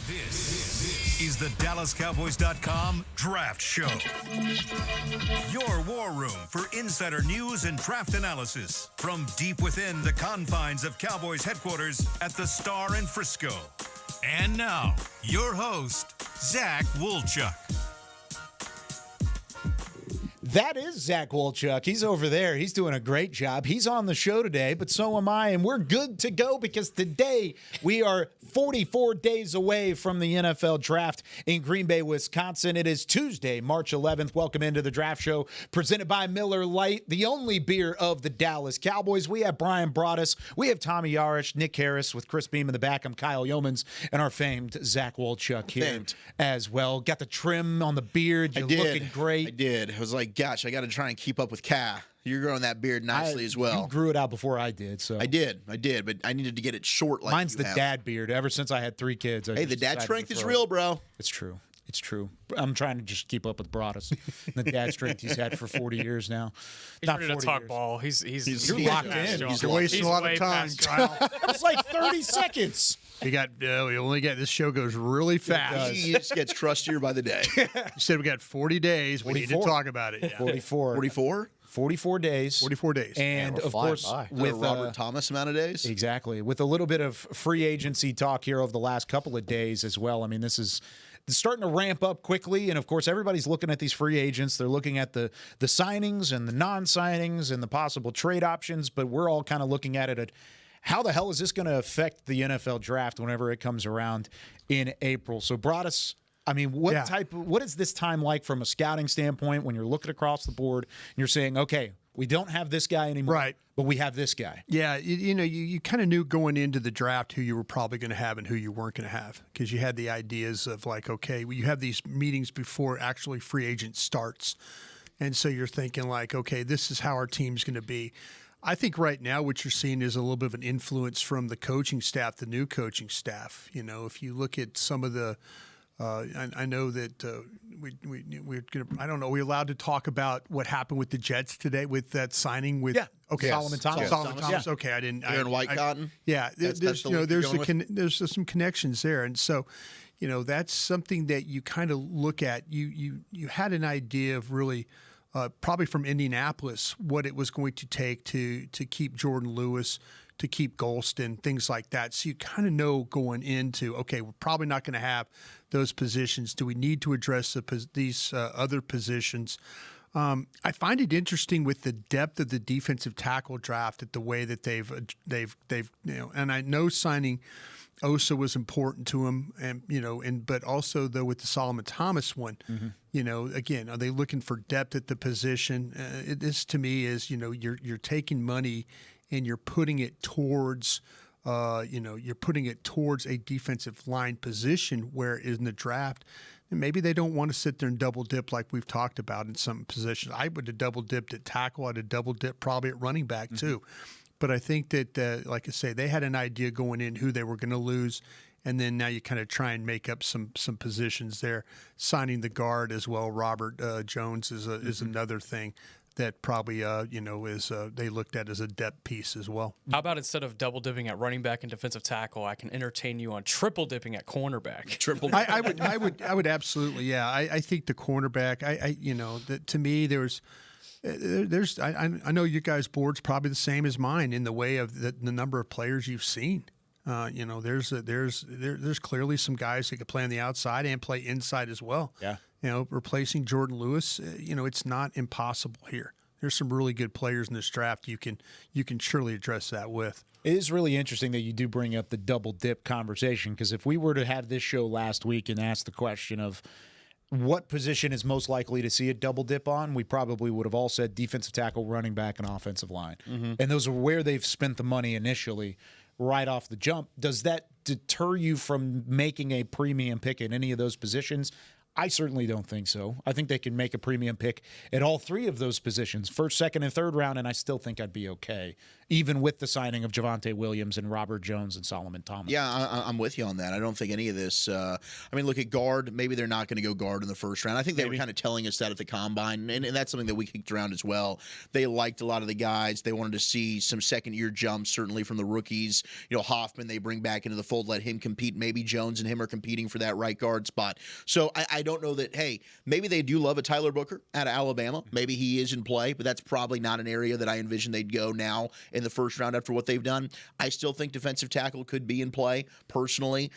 This is the DallasCowboys.com Draft Show. Your war room for insider news and draft analysis from deep within the confines of Cowboys headquarters at the Star in Frisco. And now, your host, Zach Wolchuk. That is Zach Wolchuk. He's over there. He's doing a great job. He's on the show today, but so am I, and we're good to go because today we are 44 days away from the NFL draft in Green Bay, Wisconsin. It is Tuesday, March 11th. Welcome into the Draft Show, presented by Miller Lite, the only beer of the Dallas Cowboys. We have Brian Broaddus. We have Tommy Yarish, Nick Harris with Chris Beam in the back. I'm Kyle Yeomans, and our famed Zach Wolchuk here as well. Got the trim on the beard. You're looking great. I did. I was like, gosh, I got to try and keep up with Ka. You're growing that beard nicely as well. You grew it out before I did. So I did, but I needed to get it short like mine's you the have. dad beard. Ever since I had 3 kids. Hey, the dad strength is real, bro. It's true. It's true. I'm trying to just keep up with Broaddus. The dad strength he's had for 40 years now. He's Not ready to 40 talk years. ball. He's You're locked in. He's wasting a lot of time, Kyle. It's like 30 seconds. We only got this show goes really fast. He just gets trustier by the day. You said we got 40 days. We need to 44. talk about it. Yeah. 44. 44? 44 days. 44 days. And, of course, With with Robert Thomas amount of days? Exactly. With a little bit of free agency talk here over the last couple of days as well. I mean, this is starting to ramp up quickly. And, of course, everybody's looking at these free agents. They're looking at the signings and the non-signings and the possible trade options. But we're all kind of looking at it at how the hell is this going to affect the NFL draft whenever it comes around in April? So, Broaddus, I mean, what is this time like from a scouting standpoint when you're looking across the board and you're saying, okay, we don't have this guy anymore, right, but we have this guy? Yeah, you kind of knew going into the draft who you were probably going to have and who you weren't going to have because you had the ideas of like, okay, you have these meetings before actually free agent starts. And so you're thinking like, okay, this is how our team's going to be. I think right now what you're seeing is a little bit of an influence from the coaching staff, the new coaching staff. You know, if you look at some of the I know that we're gonna. I don't know. Are we allowed to talk about what happened with the Jets today with that signing with? Yeah. Okay. Solomon Thomas. Solomon Thomas. Yeah. Okay. I didn't. Aaron White Cotton. Yeah. That's There's the some connections there, and so that's something that you kind of look at. You had an idea of really. Probably from Indianapolis, what it was going to take to keep Jordan Lewis, to keep Golston, things like that. So you kind of know going into, okay, we're probably not going to have those positions. Do we need to address these other positions? I find it interesting with the depth of the defensive tackle draft, at the way that they've and I know signing Osa was important to him, but also though with the Solomon Thomas one, again, are they looking for depth at the position? This to me is, you're taking money and you're putting it towards, you're putting it towards a defensive line position where in the draft, maybe they don't want to sit there and double dip like we've talked about in some positions. I would have double dipped at tackle. I'd have double dipped probably at running back too. But I think that, like I say, they had an idea going in who they were going to lose, and then now you kind of try and make up some positions there. Signing the guard as well, Robert Jones is another thing that probably is they looked at as a depth piece as well. How about instead of double dipping at running back and defensive tackle, I can entertain you on triple dipping at cornerback. I would absolutely, yeah. I think the cornerback. That to me there's. I know you guys' board's probably the same as mine in the way of the number of players you've seen. There's clearly some guys that could play on the outside and play inside as well. Yeah. Replacing Jordan Lewis, it's not impossible here. There's some really good players in this draft you can surely address that with. It is really interesting that you do bring up the double dip conversation, because if we were to have this show last week and ask the question of what position is most likely to see a double dip on, we probably would have all said defensive tackle, running back, and offensive line. And those are where they've spent the money initially right off the jump. Does that deter you from making a premium pick in any of those positions? I certainly don't think so. I think they can make a premium pick at all three of those positions, first, second, and third round, and I still think I'd be okay, even with the signing of Javonte Williams and Robert Jones and Solomon Thomas. Yeah, I'm with you on that. I don't think any of this. Look at guard. Maybe they're not going to go guard in the first round. I think they were kind of telling us that at the combine, and that's something that we kicked around as well. They liked a lot of the guys. They wanted to see some second-year jumps, certainly from the rookies. Hoffman they bring back into the fold, let him compete. Maybe Jones and him are competing for that right guard spot. So I don't know that, hey, maybe they do love a Tyler Booker out of Alabama. Maybe he is in play, but that's probably not an area that I envision they'd go now in the first round after what they've done. I still think defensive tackle could be in play, personally.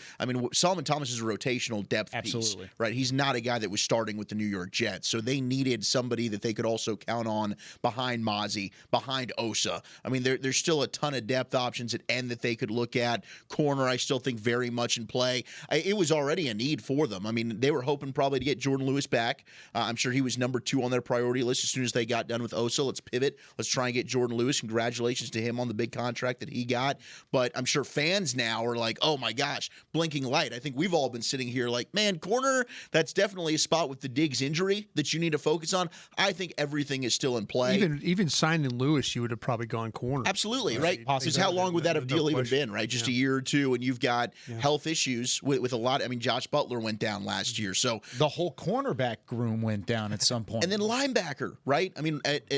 Solomon Thomas is a rotational depth piece, right? He's not a guy that was starting with the New York Jets, so they needed somebody that they could also count on behind Mozzie, behind Osa. There's still a ton of depth options at end that they could look at. Corner, I still think very much in play. It was already a need for them. They were hoping probably to get Jordan Lewis back. I'm sure he was number 2 on their priority list as soon as they got done with Osa. Let's pivot. Let's try and get Jordan Lewis. Congratulations to him on the big contract that he got. But I'm sure fans now are like, oh my gosh, blinking light. I think we've all been sitting here like, man, corner, that's definitely a spot with the Diggs injury that you need to focus on. I think everything is still in play. Even signing Lewis, you would have probably gone corner. Absolutely, right? Because how long would that have deal even been, right? Just a year or two, and you've got health issues with a lot. Josh Butler went down last year, so the whole cornerback room went down at some point. And then linebacker, right?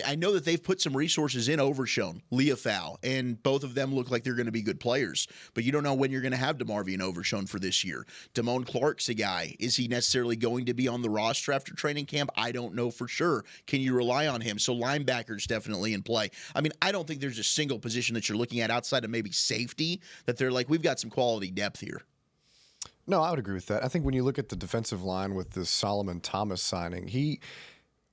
I know that they've put some resources in Overshown, Leofau, and both of them look like they're going to be good players, but you don't know when you're going to have DeMarvion Overshown for this year. Damone Clark's a guy. Is he necessarily going to be on the roster after training camp? I don't know for sure. Can you rely on him? So linebacker's definitely in play. I don't think there's a single position that you're looking at outside of maybe safety that they're like, we've got some quality depth here. No, I would agree with that. I think when you look at the defensive line with this Solomon Thomas signing,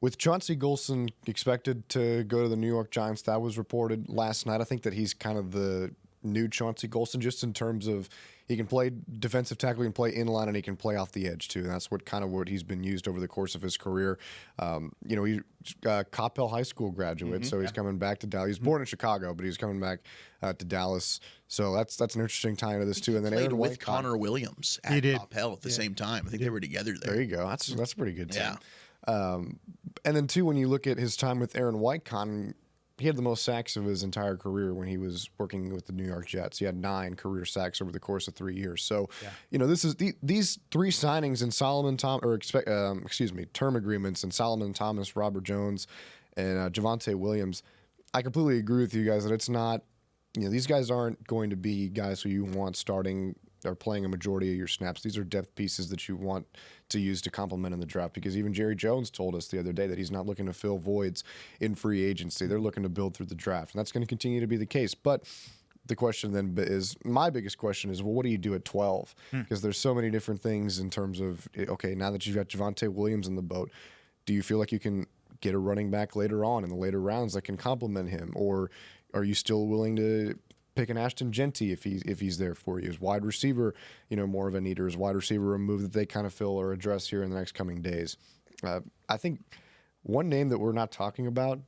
with Chauncey Golson expected to go to the New York Giants, that was reported last night. I think that he's kind of the new Chauncey Golson just in terms of he can play defensive tackle, he can play inline, and he can play off the edge too. And that's what he's been used over the course of his career. He's Coppell High School graduate, so he's coming back to Dallas. He's born in Chicago, but he's coming back to Dallas. So that's an interesting tie into this too. And then played Aaron with White, Connor Williams at Coppell at the same time. I think they were together there. There you go. That's a pretty good team. Yeah. And then too, when you look at his time with Aaron White, he had the most sacks of his entire career when he was working with the New York Jets. He had 9 career sacks over the course of 3 years. So, this is these 3 signings in term agreements in Solomon Thomas, Robert Jones, and Javonte Williams. I completely agree with you guys that it's not. These guys aren't going to be guys who you want starting or playing a majority of your snaps. These are depth pieces that you want to use to complement in the draft, because even Jerry Jones told us the other day that he's not looking to fill voids in free agency. They're looking to build through the draft, and that's going to continue to be the case. But the question then is, my biggest question is, well, what do you do at 12? Because there's so many different things in terms of, okay, now that you've got Javonte Williams in the boat, do you feel like you can get a running back later on in the later rounds that can complement him? Or are you still willing to pick an Ashton Genty if he's there for you? Is wide receiver, more of a need, or is wide receiver a move that they kind of fill or address here in the next coming days? I think one name that we're not talking about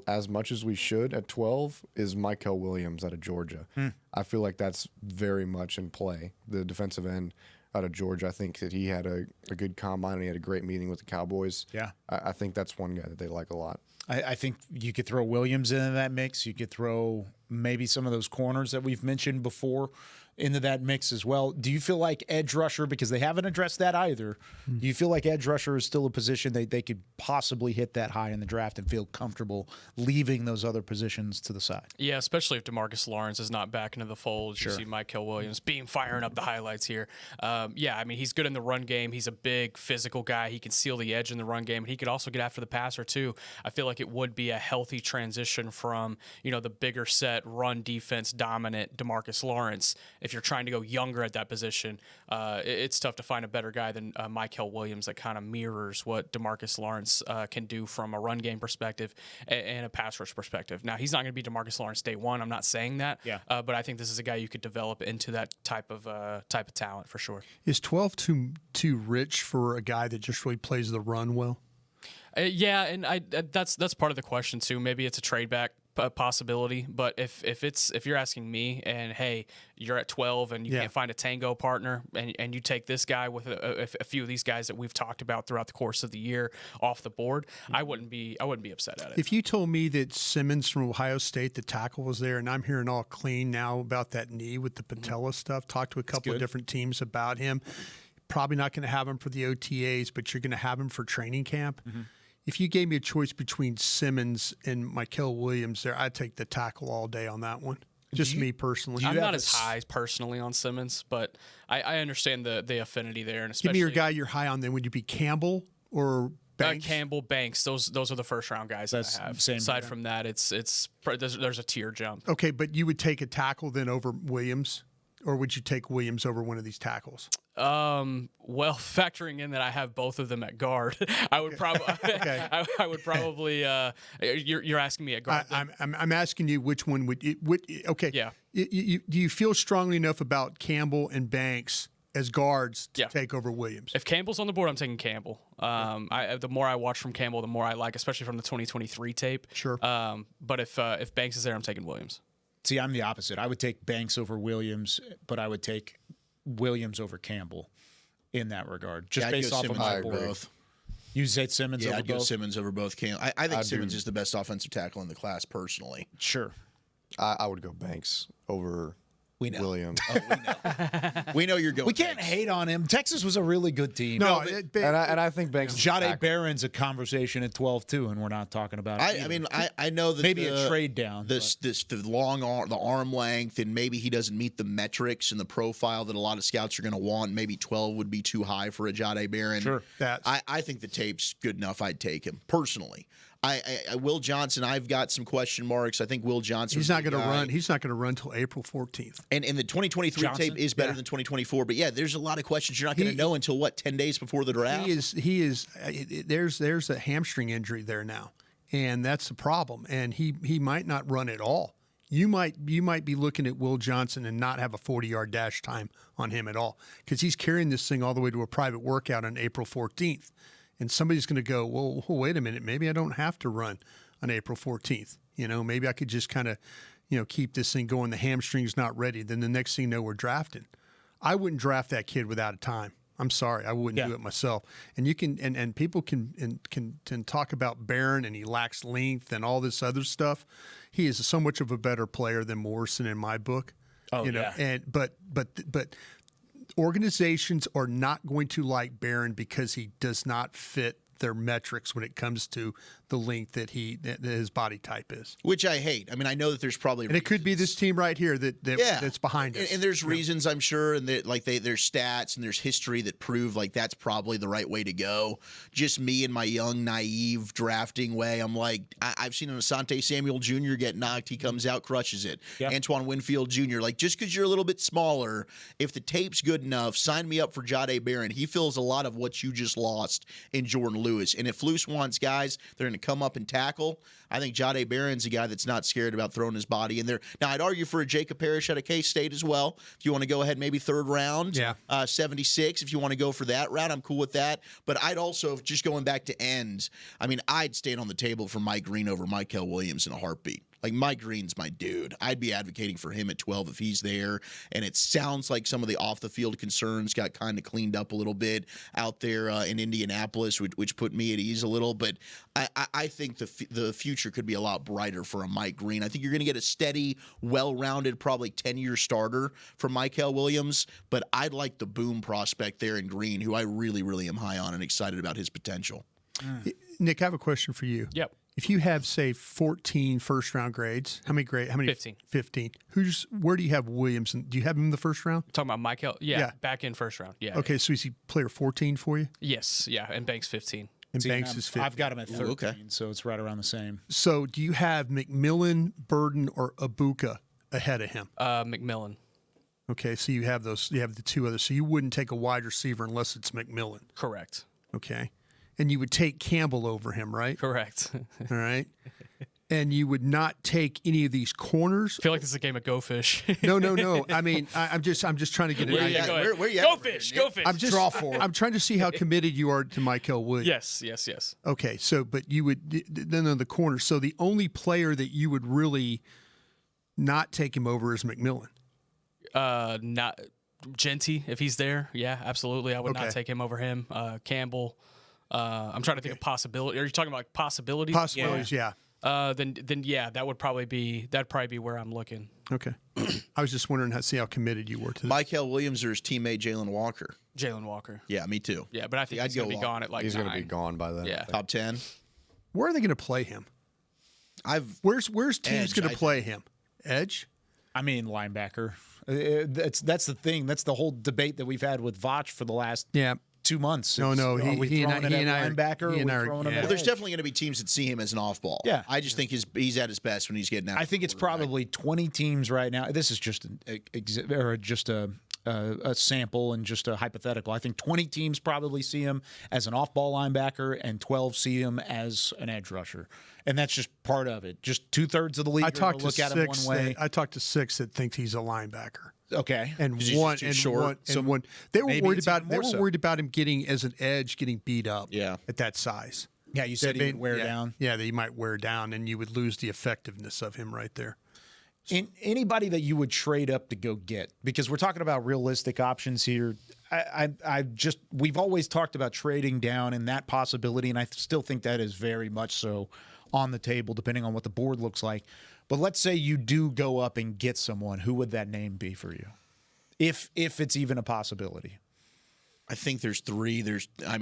as much as we should at 12 is Mykel Williams out of Georgia. I feel like that's very much in play. The defensive end out of Georgia, I think that he had a good combine and he had a great meeting with the Cowboys. Yeah. I think that's one guy that they like a lot. I think you could throw Williams into that mix. You could throw maybe some of those corners that we've mentioned before into that mix as well. Do you feel like edge rusher, because they haven't addressed that either, do you feel like edge rusher is still a position that they could possibly hit that high in the draft and feel comfortable leaving those other positions to the side? Yeah, especially if DeMarcus Lawrence is not back into the fold. You see Mykel Williams firing up the highlights here. He's good in the run game. He's a big physical guy. He can seal the edge in the run game, and he could also get after the passer too. I feel like it would be a healthy transition from, the bigger set run defense dominant DeMarcus Lawrence. If you're trying to go younger at that position, it's tough to find a better guy than Mykel Williams that kind of mirrors what DeMarcus Lawrence can do from a run game perspective and a pass rush perspective. Now, he's not going to be DeMarcus Lawrence day one. I'm not saying that, but I think this is a guy you could develop into that type of talent for sure. Is 12 too rich for a guy that just really plays the run well? And that's part of the question too. Maybe it's a trade back a possibility. But if you're asking me, and hey, you're at 12 and you can't find a tango partner, and you take this guy with a few of these guys that we've talked about throughout the course of the year off the board, I wouldn't be upset at it. If you told me that Simmons from Ohio State, the tackle, was there, and I'm hearing all clean now about that knee with the patella stuff, talked to a couple of different teams about him. Probably not going to have him for the OTAs, but you're going to have him for training camp. If you gave me a choice between Simmons and Mykel Williams there, I'd take the tackle all day on that one. Just me personally. I'm not as high personally on Simmons, but I understand the affinity there. And especially, give me your guy you're high on then. Would you be Campbell or Banks? Campbell, Banks. Those are the first round guys that I have. Aside from that, there's a tier jump. Okay, but you would take a tackle then over Williams? Or would you take Williams over one of these tackles? Well, factoring in that I have both of them at guard, I would probably. I would probably. You're asking me at guard. I'm asking you which one would. Okay. Yeah. Do you feel strongly enough about Campbell and Banks as guards to take over Williams? If Campbell's on the board, I'm taking Campbell. The more I watch from Campbell, the more I like, especially from the 2023 tape. Sure. But if Banks is there, I'm taking Williams. See, I'm the opposite. I would take Banks over Williams, but I would take Williams over Campbell in that regard, just based off of my board. Both. You say Simmons over I'd go both? Simmons over both. I think Simmons is the best offensive tackle in the class, personally. Sure. I would go Banks over Williams. Oh, we know. We know you're going. We can't hate on him. Texas was a really good team. No, and I think Banks. Jade Barron's a conversation at 12 too, and we're not talking about it. I mean, I know that maybe a trade down. The long arm, the arm length, and maybe he doesn't meet the metrics and the profile that a lot of scouts are going to want. Maybe 12 would be too high for a Jade Barron. Sure. I think the tape's good enough. I'd take him personally. Will Johnson, I've got some question marks. I think Will Johnson. He's not going to run. He's not going to run until April 14th. And the 2023 tape is better than 2024. But yeah, there's a lot of questions you're not going to know until 10 days before the draft. He is. There's a hamstring injury there now, and that's the problem. And he might not run at all. You might be looking at Will Johnson and not have a 40-yard dash time on him at all because he's carrying this thing all the way to a private workout on April 14th. And somebody's going to go, well, wait a minute. Maybe I don't have to run on April 14th. Maybe I could just kind of, keep this thing going. The hamstring's not ready. Then the next thing you know, we're drafting. I wouldn't draft that kid without a time. I'm sorry. I wouldn't do it myself. And you can, and people can talk about Barron and he lacks length and all this other stuff. He is so much of a better player than Morrison in my book. But organizations are not going to like Barron because he does not fit their metrics when it comes to the length that his body type is. Which I hate. I mean, I know that there's probably and it could be this team right here that's behind us. And there's reasons, I'm sure, and that there's stats and there's history that prove that's probably the right way to go. Just me and my young, naive drafting way. I'm like, I've seen an Asante Samuel Jr. get knocked. He comes out, crushes it. Yeah. Antoine Winfield Jr. Just because you're a little bit smaller, if the tape's good enough, sign me up for Jade Barron. He fills a lot of what you just lost in Jordan Lewis. And if Lewis wants guys, they're going to come up and tackle. I think Jade Barron's a guy that's not scared about throwing his body in there. Now, I'd argue for a Jacob Parrish out of K-State as well. If you want to go ahead, maybe third round, 76. If you want to go for that route, I'm cool with that. But I'd also, just going back to ends, I'd stand on the table for Mike Green over Mykel Williams in a heartbeat. Mike Green's my dude. I'd be advocating for him at 12 if he's there. And it sounds like some of the off-the-field concerns got kind of cleaned up a little bit out there in Indianapolis, which put me at ease a little. But I think the future could be a lot brighter for a Mike Green. I think you're going to get a steady, well-rounded, probably 10-year starter for Mykel Williams. But I'd like the boom prospect there in Green, who I really, really am high on and excited about his potential. Nick, I have a question for you. Yep. If you have, say, 14 first-round grades, how many? 15. 15. Where do you have Williams? Do you have him in the first round? Talking about Mykel? Yeah, back in first round. Yeah. Okay, so is he player 14 for you? Yes, yeah, and Banks 15. And Banks is 15. I've got him at 13, so it's right around the same. So do you have McMillan, Burden, or Ibuka ahead of him? McMillan. Okay, so you have those. You have the two others. So you wouldn't take a wide receiver unless it's McMillan. Correct. Okay. And you would take Campbell over him, right? Correct. All right. and you would not take any of these corners. I feel like this is a game of Go Fish. No. I mean, I'm just trying to get an idea. Where you Go at? Fish. Go Fish. I'm just Draw for it. I'm trying to see how committed you are to Michael Williams. Yes. Okay, so but you would then on the corner. So the only player that you would really not take him over is McMillan. Not Genty, if he's there. Yeah, absolutely. I would Okay. not take him over him. Campbell. I'm trying to think of possibility. Are you talking about like possibilities? Possibilities, yeah. Then yeah, that'd probably be where I'm looking. Okay. I was just wondering see how committed you were to this. Michael Williams or his teammate Jalen Walker? Jalen Walker. Yeah, me too. Yeah, but I think I'd he's gonna go be gone at like He's 9. going to be gone by then. I Yeah. think. Top 10. Where are they going to play him? Where's teams Edge, going I to play him? Edge? I mean, linebacker. That's the thing. That's the whole debate that we've had with Vach for the last Yeah. 2 months. No, It's, no, are we he and throwing I- it he at and I are- linebacker? he and Are I we are- throwing him yeah. at Well, there's edge? definitely going to be teams that see him as an off ball. Yeah. I just think he's at his best when he's getting out. I think it's probably 20 teams right now. This is just a sample and just a hypothetical. I think 20 teams probably see him as an off-ball linebacker and 12 see him as an edge rusher, and that's just part of it. Just 2/3 of the league I are gonna talked to look at him six. one way. I talked to six that thinks he's a linebacker. Okay, And he's one just too and short. one So and one. They were maybe worried it's about even more so. him getting as an edge, getting beat up. Yeah. At that size. yeah, you said he would wear yeah, down. Yeah, that he might wear down, and you would lose the effectiveness of him right there. Anybody that you would trade up to go get, because we're talking about realistic options here. We've always talked about trading down and that possibility, and I still think that is very much so on the table, depending on what the board looks like. But let's say you do go up and get someone, who would that name be for you, if it's even a possibility? I think there's 3.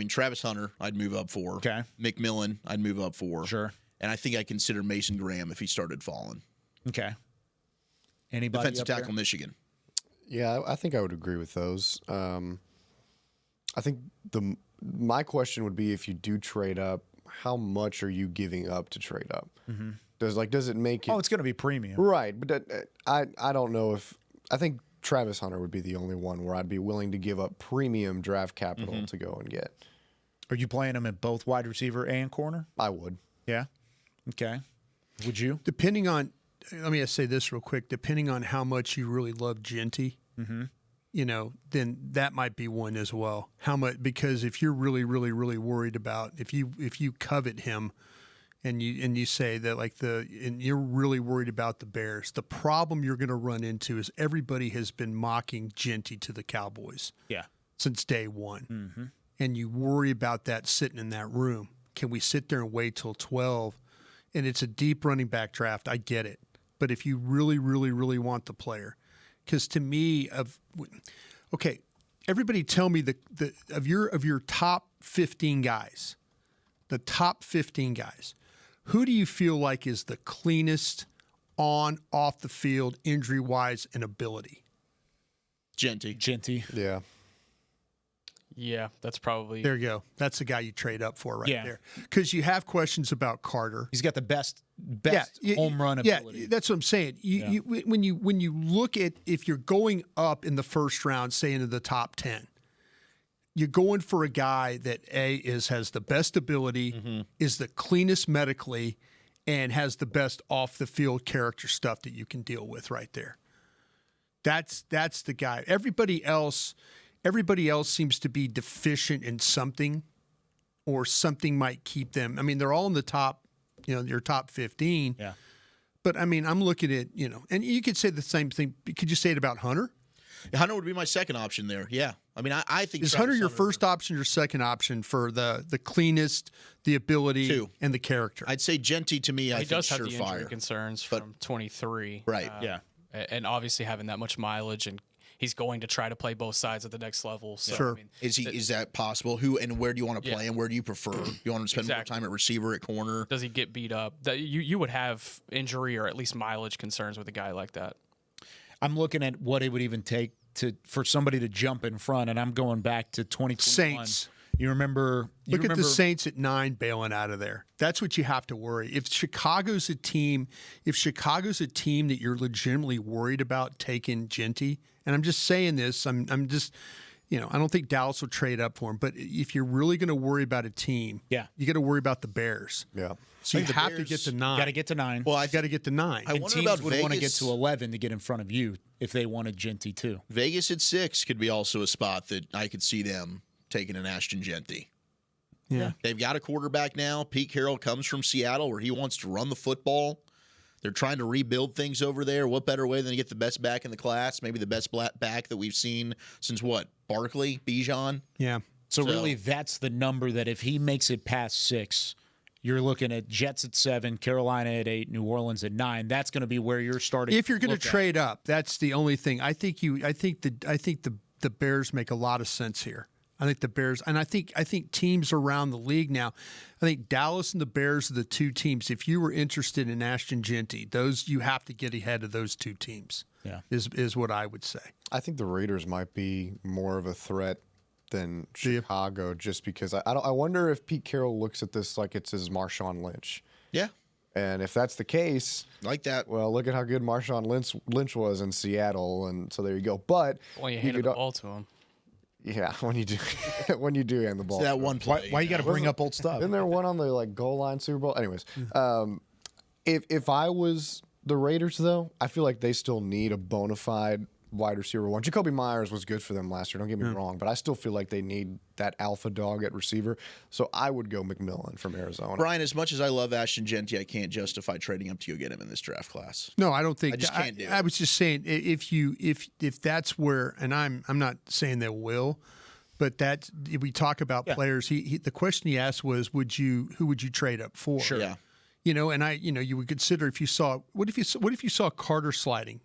Travis Hunter, I'd move up for. Okay. McMillan, I'd move up for. Sure. And I think I consider Mason Graham if he started falling. Okay. Anybody Defensive up there? tackle, Michigan. Yeah, I think I would agree with those. I think my question would be, if you do trade up, how much are you giving up to trade up? Mm-hmm. Does it make it? Oh, it's going to be premium. Right, but I don't know if I think Travis Hunter would be the only one where I'd be willing to give up premium draft capital to go and get. Are you playing him at both wide receiver and corner? I would. Yeah. Okay. Would you? Depending on, let me just say this real quick. Depending on how much you really love Genty, then that might be one as well. How much? Because if you're really, really, really worried about if you covet him, and you say that and you're really worried about the Bears, the problem you're going to run into is everybody has been mocking Genty to the Cowboys. Yeah. Since day one, and you worry about that sitting in that room. Can we sit there and wait till 12? And it's a deep running back draft. I get it. But if you really, really, really want the player, because to me, everybody tell me of your top 15 guys, the top 15 guys, who do you feel like is the cleanest on, off the field, injury wise, and ability? Genty. Yeah. Yeah, that's probably There you go. That's the guy you trade up for right Yeah. there. Because you have questions about Carter. He's got the best Yeah, home run ability. Yeah, that's what I'm saying. When you look at if you're going up in the first round, say into the top 10, you're going for a guy that has the best ability, is the cleanest medically, and has the best off the field character stuff that you can deal with right there. That's the guy. Everybody else seems to be deficient in something, or something might keep them. I mean, they're all in the top, your top 15. Yeah. But I mean, I'm looking at, and you could say the same thing. Could you say it about Hunter? Hunter would be my second option there. Yeah. I mean, I think Is Travis Hunter your first option or second option for the cleanest, the ability, Two. and the character? I'd say Genty to me. I he think does have the injury surefire. concerns from 23. Right. Yeah. And obviously having that much mileage, and he's going to try to play both sides at the next level. So, Sure. I mean, Is that possible? Who and where do you want to play, and where do you prefer? You want to spend more Exactly. time at receiver, at corner? does he get beat up? That you would have injury or at least mileage concerns with a guy like that. I'm looking at what it would even take for somebody to jump in front, and I'm going back to 2021. Saints. You remember? Look at the Saints at 9 bailing out of there. That's what you have to worry. If Chicago's a team that you're legitimately worried about taking Genty, and I'm just saying this, I'm just I don't think Dallas will trade up for him. But if you're really going to worry about a team, you got to worry about the Bears. Yeah. So you have to get to 9. Got to get to 9. Well, I got to get to 9. I and wonder teams about would want to get Vegas. to 11 to get in front of you if they wanted Genty too. Vegas at 6 could be also a spot that I could see them taking an Ashton Genty. Yeah. They've got a quarterback now. Pete Carroll comes from Seattle where he wants to run the football. They're trying to rebuild things over there. What better way than to get the best back in the class? Maybe the best back that we've seen since what? Barkley? Bijan? Yeah. So really, that's the number that if he makes it past 6, you're looking at Jets at 7, Carolina at 8, New Orleans at 9. That's going to be where you're starting. If you're going to trade up, that's the only thing. I think the Bears make a lot of sense here. I think the Bears, and I think teams around the league now. I think Dallas and the Bears are the two teams. If you were interested in Ashton Genty, those you have to get ahead of those two teams. Yeah, is what I would say. I think the Raiders might be more of a threat than Chicago, just because I wonder if Pete Carroll looks at this like it's his Marshawn Lynch. Yeah. And if that's the case, Like that. well, look at how good Marshawn Lynch was in Seattle, and so there you go. But When you handed the ball to him. yeah, when you do hand the ball, It's that one play. why you got to bring up old stuff? Isn't there one on the goal line Super Bowl? Anyways, if I was the Raiders, though, I feel like they still need a bona fide wide receiver one. Jacoby Myers was good for them last year. Don't get me wrong, but I still feel like they need that alpha dog at receiver. So I would go McMillan from Arizona. Brian, as much as I love Ashton Genty, I can't justify trading up to go get him in this draft class. No, I don't think. I just can't do it. I was just saying if that's where, and I'm not saying they will, but that if we talk about players, the question he asked was, who would you trade up for? Sure. Yeah. And you would consider if you saw what if you saw Carter sliding.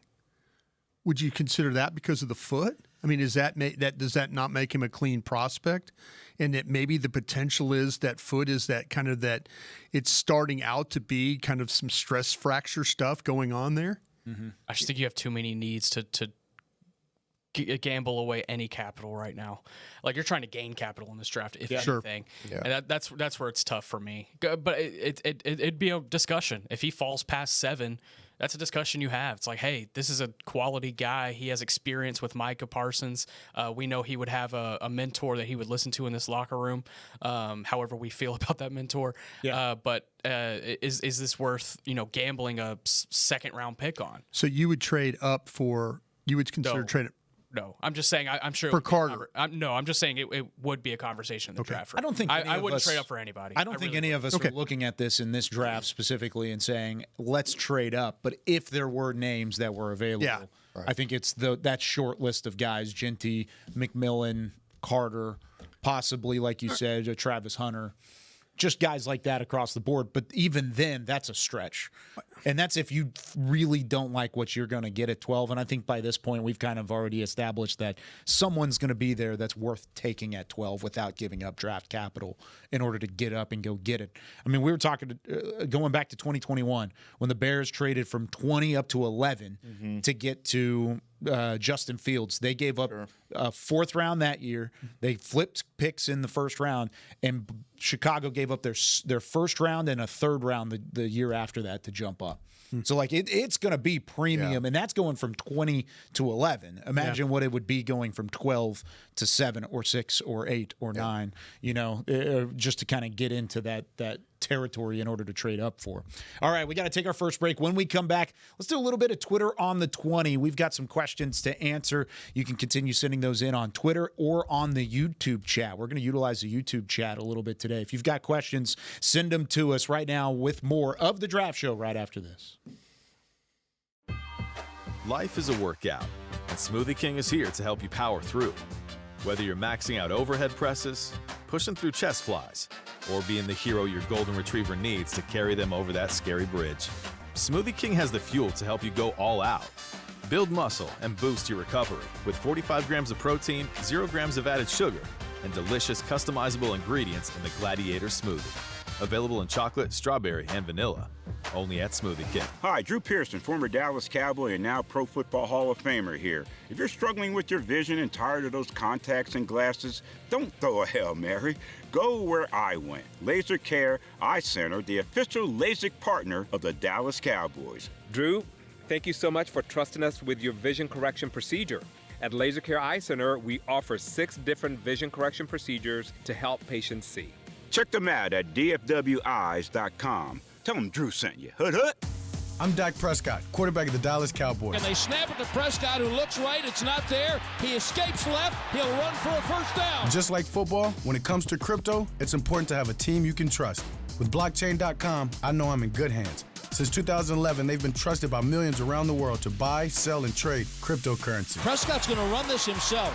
Would you consider that because of the foot? I mean, does that not make him a clean prospect? And that maybe the potential is that foot is that kind of that it's starting out to be kind of some stress fracture stuff going on there? Mm-hmm. I just think you have too many needs to gamble away any capital right now. Like you're trying to gain capital in this draft, if anything. Yeah. And that's where it's tough for me. But it'd be a discussion. If he falls past 7, that's a discussion you have. It's like, hey, this is a quality guy. He has experience with Micah Parsons. We know he would have a mentor that he would listen to in this locker room, however we feel about that mentor. Yeah. But is this worth gambling a second-round pick on? So you would trade up for – you would consider trading – No, I'm just saying. I'm sure for Carter. I'm just saying it would be a conversation in the draft. I don't think I wouldn't trade up for anybody. I don't think any of us are looking at this in this draft specifically and saying let's trade up. But if there were names that were available, I think it's that short list of guys: Genty, McMillan, Carter, possibly like you said, Travis Hunter. Just guys like that across the board. But even then, that's a stretch. And that's if you really don't like what you're going to get at 12. And I think by this point, we've kind of already established that someone's going to be there that's worth taking at 12 without giving up draft capital in order to get up and go get it. I mean, we were talking going back to 2021 when the Bears traded from 20 up to 11 to get to Justin Fields. They gave up a 4th round that year. They flipped picks in the 1st round, and Chicago gave up their 1st round and a 3rd round the year after that to jump up. So like it's going to be premium, and that's going from 20 to 11. Imagine what it would be going from 12 to 7 or 6 or 8 or 9. Just to kind of get into that territory in order to trade up for. All right, we got to take our first break. When we come back, let's do a little bit of Twitter on the 20. We've got some questions to answer. You can continue sending those in on Twitter or on the YouTube chat. We're going to utilize the YouTube chat a little bit today. If you've got questions, send them to us right now with more of the Draft Show right after this. Life is a workout, and Smoothie King is here to help you power through. Whether you're maxing out overhead presses, pushing through chest flies, or being the hero your golden retriever needs to carry them over that scary bridge, Smoothie King has the fuel to help you go all out. Build muscle and boost your recovery with 45 grams of protein, 0 grams of added sugar, and delicious customizable ingredients in the Gladiator Smoothie. Available in chocolate, strawberry, and vanilla. Only at Smoothie King. Hi, Drew Pearson, former Dallas Cowboy and now Pro Football Hall of Famer here. If you're struggling with your vision and tired of those contacts and glasses, don't throw a Hail Mary. Go where I went. Laser Care Eye Center, the official LASIK partner of the Dallas Cowboys. Drew, thank you so much for trusting us with your vision correction procedure. At Laser Care Eye Center, we offer 6 different vision correction procedures to help patients see. Check them out at dfweyes.com. Tell them Drew sent you. Hood hood. I'm Dak Prescott, quarterback of the Dallas Cowboys. And they snap it to Prescott, who looks right. It's not there. He escapes left. He'll run for a first down. Just like football, when it comes to crypto, it's important to have a team you can trust. With blockchain.com, I know I'm in good hands. Since 2011, they've been trusted by millions around the world to buy, sell, and trade cryptocurrency. Prescott's going to run this himself.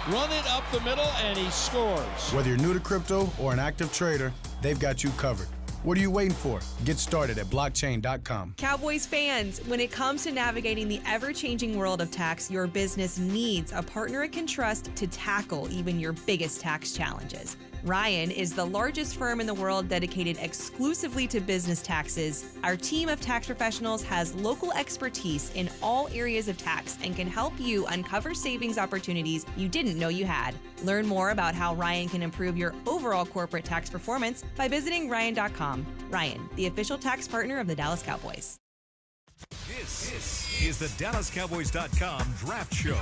Run it up the middle, and he scores. Whether you're new to crypto or an active trader, they've got you covered. What are you waiting for? Get started at blockchain.com. Cowboys fans, when it comes to navigating the ever-changing world of tax, your business needs a partner it can trust to tackle even your biggest tax challenges. Ryan is the largest firm in the world dedicated exclusively to business taxes. Our team of tax professionals has local expertise in all areas of tax and can help you uncover savings opportunities you didn't know you had. Learn more about how Ryan can improve your overall corporate tax performance by visiting Ryan.com. Ryan, the official tax partner of the Dallas Cowboys. This is the DallasCowboys.com Draft Show.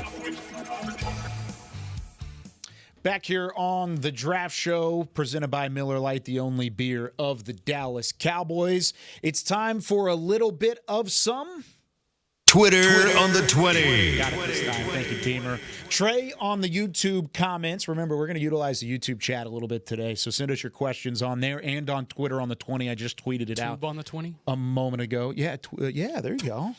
Back here on the Draft Show, presented by Miller Lite, the only beer of the Dallas Cowboys. It's time for a little bit of some Twitter on the 20. Got it this time. Thank you, Beamer. Trey on the YouTube comments. Remember, we're going to utilize the YouTube chat a little bit today, so send us your questions on there and on Twitter on the 20. I just tweeted it out on the 20 a moment ago. Yeah, yeah, there you go.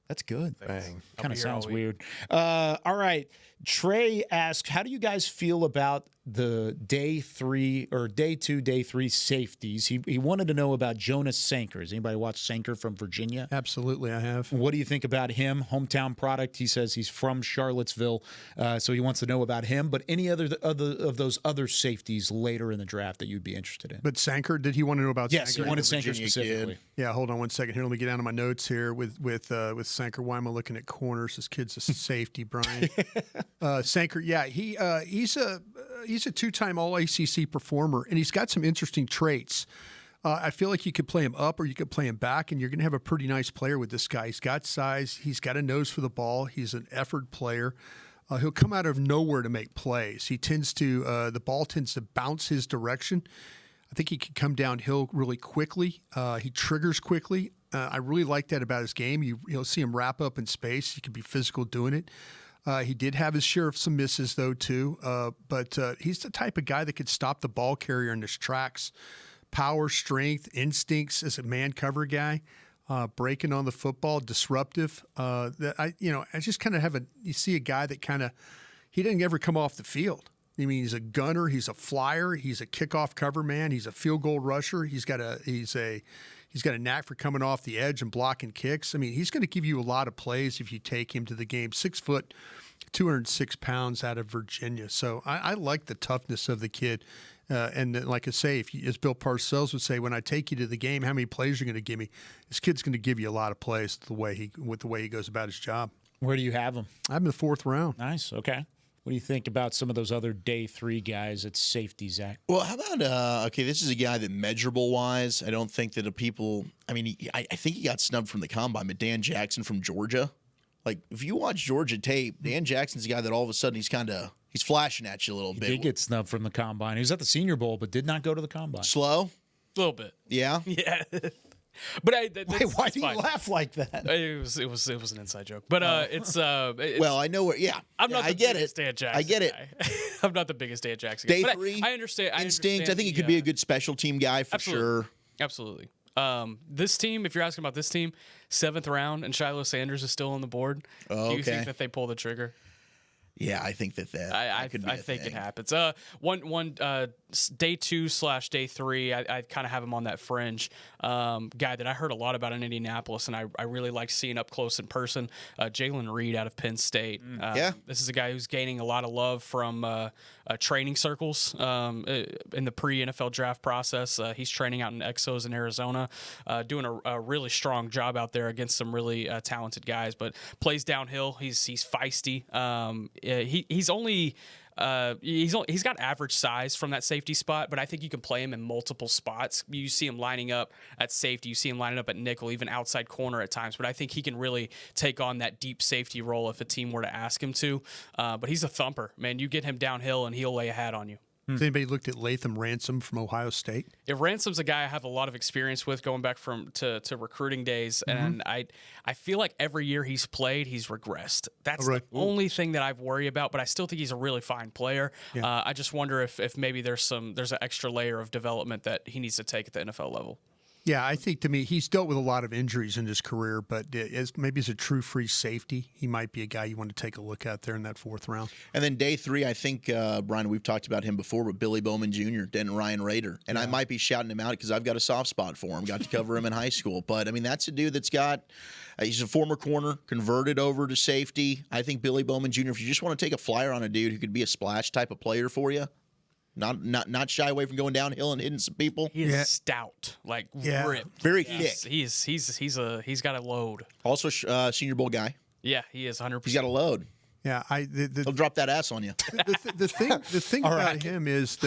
That's good. Bang. Kind of sounds weird. All right. Trey asks, how do you guys feel about the day 2, day 3 safeties? He wanted to know about Jonas Sanker. Has anybody watched Sanker from Virginia? Absolutely, I have. What do you think about him? Hometown product. He says he's from Charlottesville, so he wants to know about him. But any other of those other safeties later in the draft that you'd be interested in? But Sanker, did he want to know about Yes, Sanker? he wanted Sanker specifically. Yeah, hold on one second here. Let me get down to my notes here with Sanker. Why am I looking at corners? This kid's a safety, Brian. Sanker, yeah, he's a 2-time All-ACC performer, and he's got some interesting traits. I feel like you could play him up or you could play him back, and you're going to have a pretty nice player with this guy. He's got size. He's got a nose for the ball. He's an effort player. He'll come out of nowhere to make plays. He tends to the ball tends to bounce his direction. I think he can come downhill really quickly. He triggers quickly. I really like that about his game. You'll see him wrap up in space. He can be physical doing it. He did have his share of some misses, though, too. But he's the type of guy that could stop the ball carrier in his tracks. Power, strength, instincts as a man cover guy, breaking on the football, disruptive. I just kind of you see a guy that he didn't ever come off the field. I mean, he's a gunner, he's a flyer, he's a kickoff cover man, he's a field goal rusher, he's got a knack for coming off the edge and blocking kicks. I mean, he's going to give you a lot of plays if you take him to the game. 6 foot, 206 pounds out of Virginia. So I like the toughness of the kid. And like I say, as Bill Parcells would say, when I take you to the game, how many plays are you going to give me? This kid's going to give you a lot of plays with the way he goes about his job. Where do you have him? I'm in the 4th round. Nice. Okay. What do you think about some of those other day 3 guys at safety, Zach? Well, how about, this is a guy that measurable-wise, I don't think that I think he got snubbed from the combine, but Dan Jackson from Georgia. Like, if you watch Georgia tape, Dan Jackson's a guy that all of a sudden he's flashing at you a little bit. He did get snubbed from the combine. He was at the Senior Bowl, but did not go to the combine. Slow? A little bit. Yeah? Yeah. But why do you laugh like that? It was an inside joke. But it's well, I know where. Yeah, I'm not. I get it. Dan Jackson I get it. Guy. I'm not the biggest Dan Jackson. Day guy. 3. I understand. Instinct. I think he could be a good special team guy for sure. Absolutely. This team, if you're asking about this team, 7th round, and Shiloh Sanders is still on the board. Oh, do you think that they pull the trigger? Yeah, I think that could be I think thing. it happens. One day 2/day 3, I kind of have him on that fringe. Guy that I heard a lot about in Indianapolis, and I really liked seeing up close in person. Jalen Reed out of Penn State. This is a guy who's gaining a lot of love from training circles in the pre-NFL draft process. He's training out in Exos in Arizona, doing a really strong job out there against some really talented guys. But plays downhill. He's feisty. He's only he's got average size from that safety spot, but I think you can play him in multiple spots. You see him lining up at safety, you see him lining up at nickel, even outside corner at times. But I think he can really take on that deep safety role if a team were to ask him to. But he's a thumper, man. You get him downhill and he'll lay a hat on you. Has anybody looked at Latham Ransom from Ohio State? If Ransom's a guy I have a lot of experience with going back to recruiting days, and I feel like every year he's played, he's regressed. That's the only thing that I've worried about, but I still think he's a really fine player. Yeah. I just wonder if maybe there's an extra layer of development that he needs to take at the NFL level. Yeah, I think to me, he's dealt with a lot of injuries in his career, but maybe as a true free safety, he might be a guy you want to take a look at there in that 4th round. And then day 3, I think, Brian, we've talked about him before, but Billy Bowman Jr., Denton Ryan Raider. And I might be shouting him out because I've got a soft spot for him. Got to cover him in high school. But, I mean, that's a dude that's got he's a former corner, converted over to safety. I think Billy Bowman Jr., if you just want to take a flyer on a dude who could be a splash type of player for you, Not shy away from going downhill and hitting some people. He is stout, like ripped, very thick. He's got a load. Also, Senior Bowl guy. Yeah, he is 100%. He's got a load. Yeah, he'll drop that ass on you. The thing about him is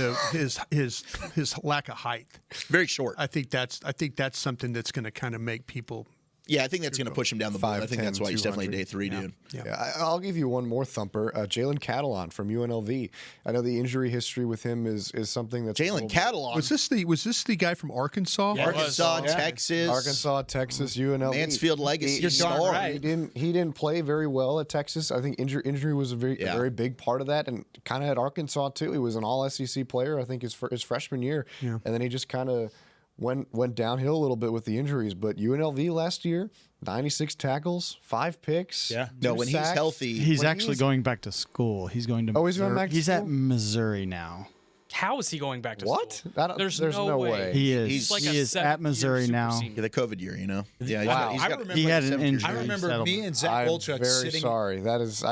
his lack of height. Very short. I think that's something that's going to kind of make people. Yeah, I think that's going to push him down the board. I think that's why he's definitely a day 3 dude. Yeah, I'll give you one more thumper. Jalen Catalon from UNLV. I know the injury history with him is something that's Jalen Catalon. Was this the guy from Arkansas? Yeah, Arkansas, Texas, UNLV. Mansfield legacy. You're darn right. He didn't play very well at Texas. I think injury was a very big part of that, and kind of at Arkansas too. He was an All SEC player, I think, his freshman year, and then he just kind of went downhill a little bit with the injuries. But UNLV last year, 96 tackles, 5 picks. Yeah. No, when sacks. he's healthy. He's actually going back to school. He's going to Missouri. He's going back to He's school? at Missouri now. How is he going back to what? school? There's no way. He is. He is at Missouri now. Yeah, the COVID year, you know. Yeah, wow. He had an injury. I remember me and Zach Wolchuk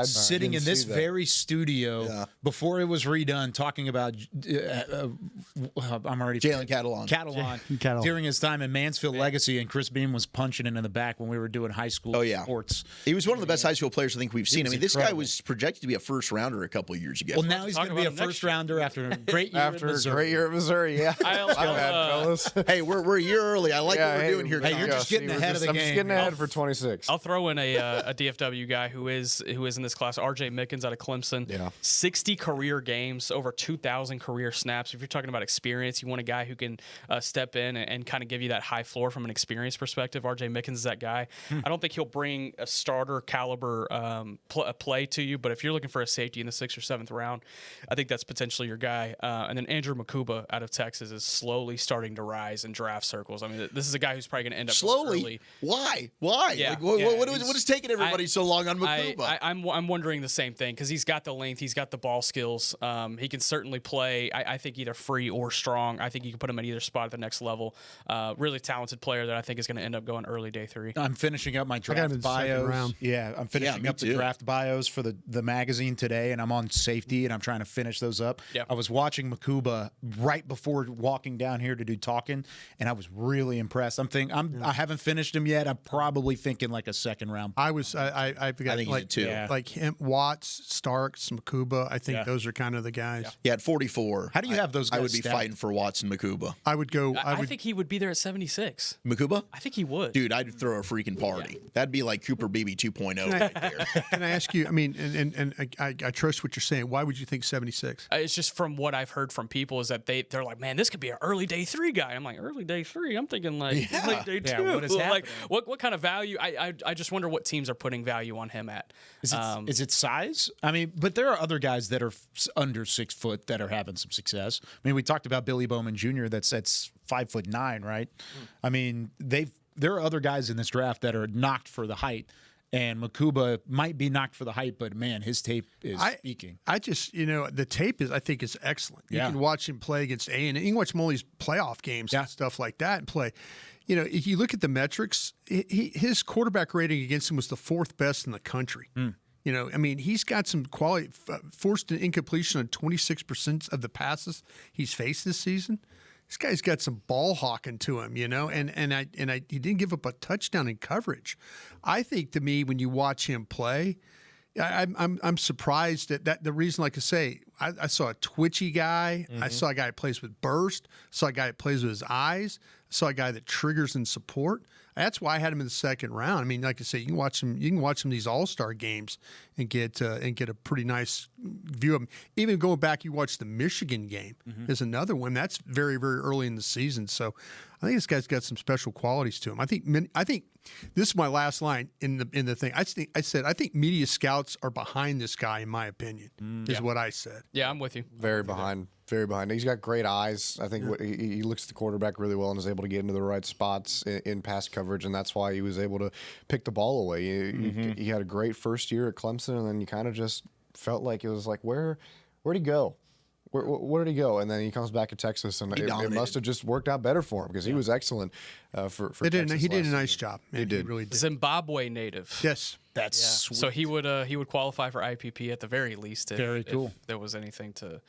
sitting in this very studio before it was redone, talking about Jalen Catalon during his time in Mansfield Legacy, and Chris Beam was punching it in the back when we were doing high school sports. He was one of the best high school players I think we've seen. I mean, this guy was projected to be a first rounder a couple of years ago. Well, now he's going to be a first rounder after a great year at Missouri. Yeah. fellas. Hey, we're a year early. I like what we're doing here. Hey, you're just getting ahead of the game. I'm just getting ahead for 26. I'll throw in a DFW guy who is in this class, RJ Mickens out of Clemson. Yeah. 60 career games, over 2,000 career snaps. If you're talking about experience, you want a guy who can step in and kind of give you that high floor from an experience perspective. RJ Mickens is that guy. I don't think he'll bring a starter caliber play to you, but if you're looking for a safety in the 6th or 7th round, I think that's potentially your guy. And then Andrew Makuba out of Texas is slowly starting to rise in draft circles. I mean, this is a guy who's probably going to end up slowly. Why? Yeah, what is taking everybody so long on Makuba? I'm wondering the same thing because he's got the length, he's got the ball skills. He can certainly play. I think either free or strong. I think you can put him at either spot at the next level. Really talented player that I think is going to end up going early day 3. I'm finishing up my draft bios. Yeah, I'm finishing up the draft bios for the magazine today, and I'm on safety, and I'm trying to finish those up. Yep. I was watching Makuba right before walking down here to do talking, and I was really impressed. I haven't finished him yet. I'm probably thinking like a 2nd round. I think like two. Yeah. Like him, Watts, Starks, Makuba. I think those are kind of the guys. Yeah, at 44. How do you have those guys? I would be fighting for Watts and Makuba. I would go. I think he would be there at 76. Makuba? I think he would. Dude, I'd throw a freaking party. Yeah. That'd be like Cooper Beebe 2.0 right there. Can I ask you? I mean, and I trust what you're saying. Why would you think 76? It's just from what I've heard from people is that they're like, man, this could be an early day 3 guy. I'm like, early day 3? I'm thinking like late day 2. Yeah, what is like what kind of value? I just wonder what teams are putting value on him at. Is it size? I mean, but there are other guys that are under 6 foot that are having some success. I mean, we talked about Billy Bowman Jr. That's 5'9", right? I mean, there are other guys in this draft that are knocked for the height. And Makuba might be knocked for the height, but man, his tape is speaking. I just, the tape I think is excellent. You can watch him play against A&M. You can watch him all these playoff games and stuff like that and play. If you look at the metrics, his quarterback rating against him was the 4th best in the country. I mean, he's got some quality, forced an incompletion on 26% of the passes he's faced this season. This guy's got some ball hawking to him, and he didn't give up a touchdown in coverage. I think to me, when you watch him play, I'm surprised that the reason, like I say, I saw a twitchy guy. I saw a guy that plays with burst. I saw a guy that plays with his eyes. I saw a guy that triggers and support. That's why I had him in the second round. I mean, like I say, you can watch some of these All-Star games and get a pretty nice view of him. Even going back, you watch the Michigan game is another one. That's very, very early in the season. So I think this guy's got some special qualities to him. I think this is my last line in the thing. I think media scouts are behind this guy, in my opinion, is what I said. Yeah, I'm with you. Very behind. Very behind. He's got great eyes. I think he looks at the quarterback really well and is able to get into the right spots in pass coverage, and that's why he was able to pick the ball away. He had a great first year at Clemson, and then you kind of just felt like it was like, where'd he go? Where did he go? And then he comes back to Texas, and it must have just worked out better for him because he was excellent for Texas. He did a nice job. He did. He really did. Zimbabwe native. Yes. That's sweet. So he would qualify for IPP at the very least. If there was anything to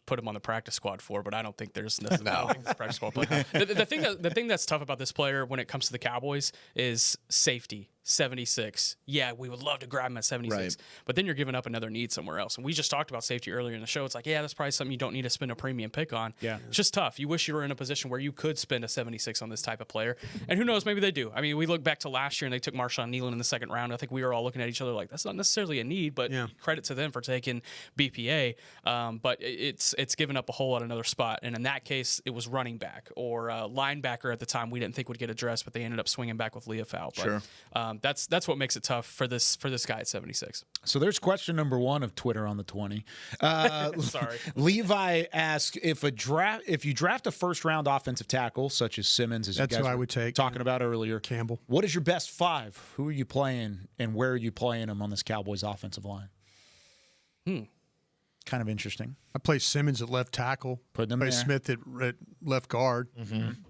put him on the practice squad for, but I don't think there's necessarily practice squad play. The thing that's tough about this player when it comes to the Cowboys is safety. 76. Yeah, we would love to grab him at 76, Right. but then you're giving up another need somewhere else. And we just talked about safety earlier in the show. It's like, yeah, that's probably something you don't need to spend a premium pick on. Yeah. It's just tough. You wish you were in a position where you could spend a 76 on this type of player. And who knows, maybe they do. I mean, we look back to last year and they took Marshawn Nealon in the second round. I think we were all looking at each other like, that's not necessarily a need, but credit to them for taking BPA. But it's given up a hole at another spot. And in that case, it was running back or linebacker at the time we didn't think would get addressed, but they ended up swinging back with Leofau. But that's what makes it tough for this guy at 76. So there's question number 1 of Twitter on the 20. Sorry. Levi asks if you draft a first round offensive tackle such as Simmons, as That's you guys who I were would take. talking about earlier, Campbell. What is your best 5? Who are you playing, and where are you playing them on this Cowboys offensive line? Kind of interesting. I play Simmons at left tackle. Putting him play there. Smith at left guard.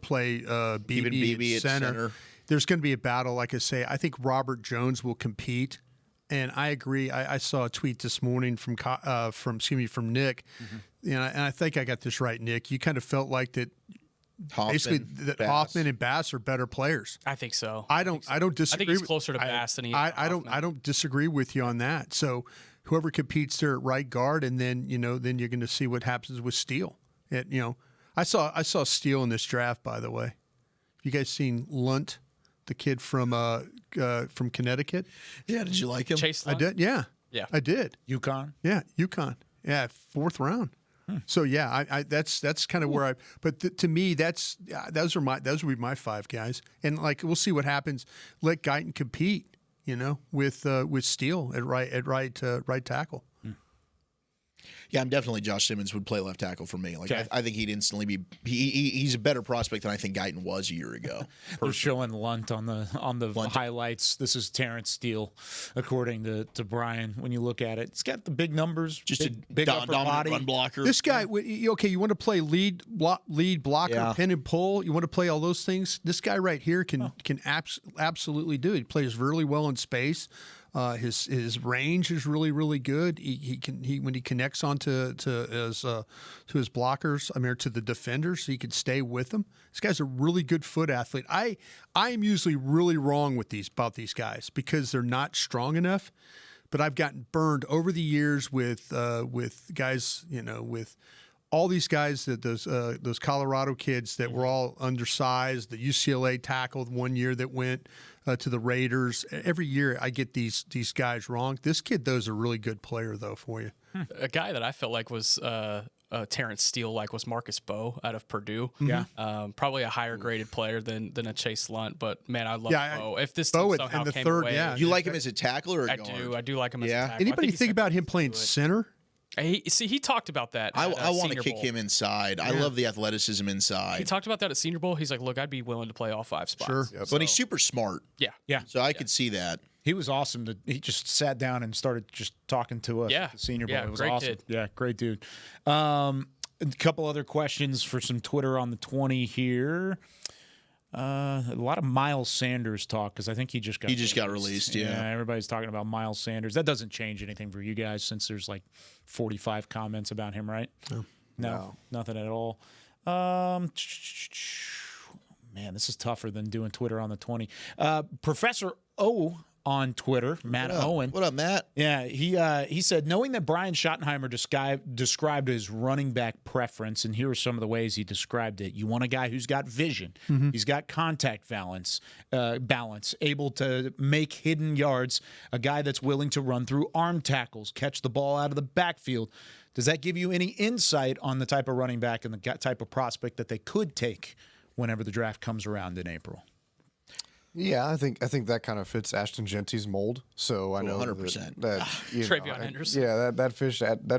Play BB at center. center. There's going to be a battle. Like I say, I think Robert Jones will compete, and I agree. I saw a tweet this morning from Nick, and I think I got this right, Nick. You kind of felt like that. Basically, that Hoffman and Bass are better players. I think so. I don't disagree. I think he's closer to Bass than he is to I Hoffman. don't disagree with you on that. So whoever competes there at right guard, and then then you're going to see what happens with Steele. I saw Steele in this draft, by the way. You guys seen Lunt, the kid from Connecticut? Yeah, did you like him? Chase I Lunt? did. Yeah, Yeah. I did. UConn? Yeah, UConn. Yeah, 4th round. So yeah, I that's kind of where I. But to me, those would be my 5 guys, and like we'll see what happens. Let Guyton compete, with Steele at right tackle. Yeah, I'm definitely Josh Simmons would play left tackle for me. Like I think he'd instantly be he's a better prospect than I think Guyton was a year ago. They're showing Lunt on the highlights. This is Terrence Steele, according to Brian. When you look at it, it's got the big numbers, Just big a upper dominant body. run blocker. This guy, okay, you want to play lead blocker, pin and pull. You want to play all those things. This guy right here can absolutely do it. He plays really well in space. His range is really, really good. He when he connects onto his blockers, to the defenders, he can stay with them. This guy's a really good foot athlete. I am usually really wrong about these guys because they're not strong enough. But I've gotten burned over the years with guys, with all these guys those Colorado kids that were all undersized. The UCLA tackled one year that went to the Raiders. Every year I get these guys wrong. This kid, though, is a really good player, though, for you. A guy that I felt like was Terrence Steele, was Marcus Bowe out of Purdue. Yeah. Probably a higher graded player than a Chase Lunt, but man, I love Bowe. If this Bowe team somehow in the came third, away, yeah. You like him as a tackle or a guard? I do like him as a tackle. Anybody think about him playing center? He taled about that. I want to Senior kick Bowl. him inside. I love the athleticism inside. He talked about that at Senior Bowl. He's like, look, I'd be willing to play all 5 spots. Sure. But he's super smart. Yeah. So I could see that. He was awesome. He just sat down and started just talking to us Yeah. at the Senior Bowl. Yeah, It was great awesome. kid. Yeah, great dude. A couple other questions for some Twitter on the 20 here. A lot of Miles Sanders talk because I think he just got released. Yeah. Everybody's talking about Miles Sanders. That doesn't change anything for you guys since there's 45 comments about him, right? No, nothing at all. Man, this is tougher than doing Twitter on the 20. Professor O on Twitter, Matt Owen. What up, Matt? Yeah, he said, knowing that Brian Schottenheimer described his running back preference, and here are some of the ways he described it. You want a guy who's got vision. Mm-hmm. He's got contact balance, able to make hidden yards, a guy that's willing to run through arm tackles, catch the ball out of the backfield. Does that give you any insight on the type of running back and the type of prospect that they could take whenever the draft comes around in April? Yeah, I think that kind of fits Ashton Genty's mold. So I know 100%. that Travion Henderson. Yeah, that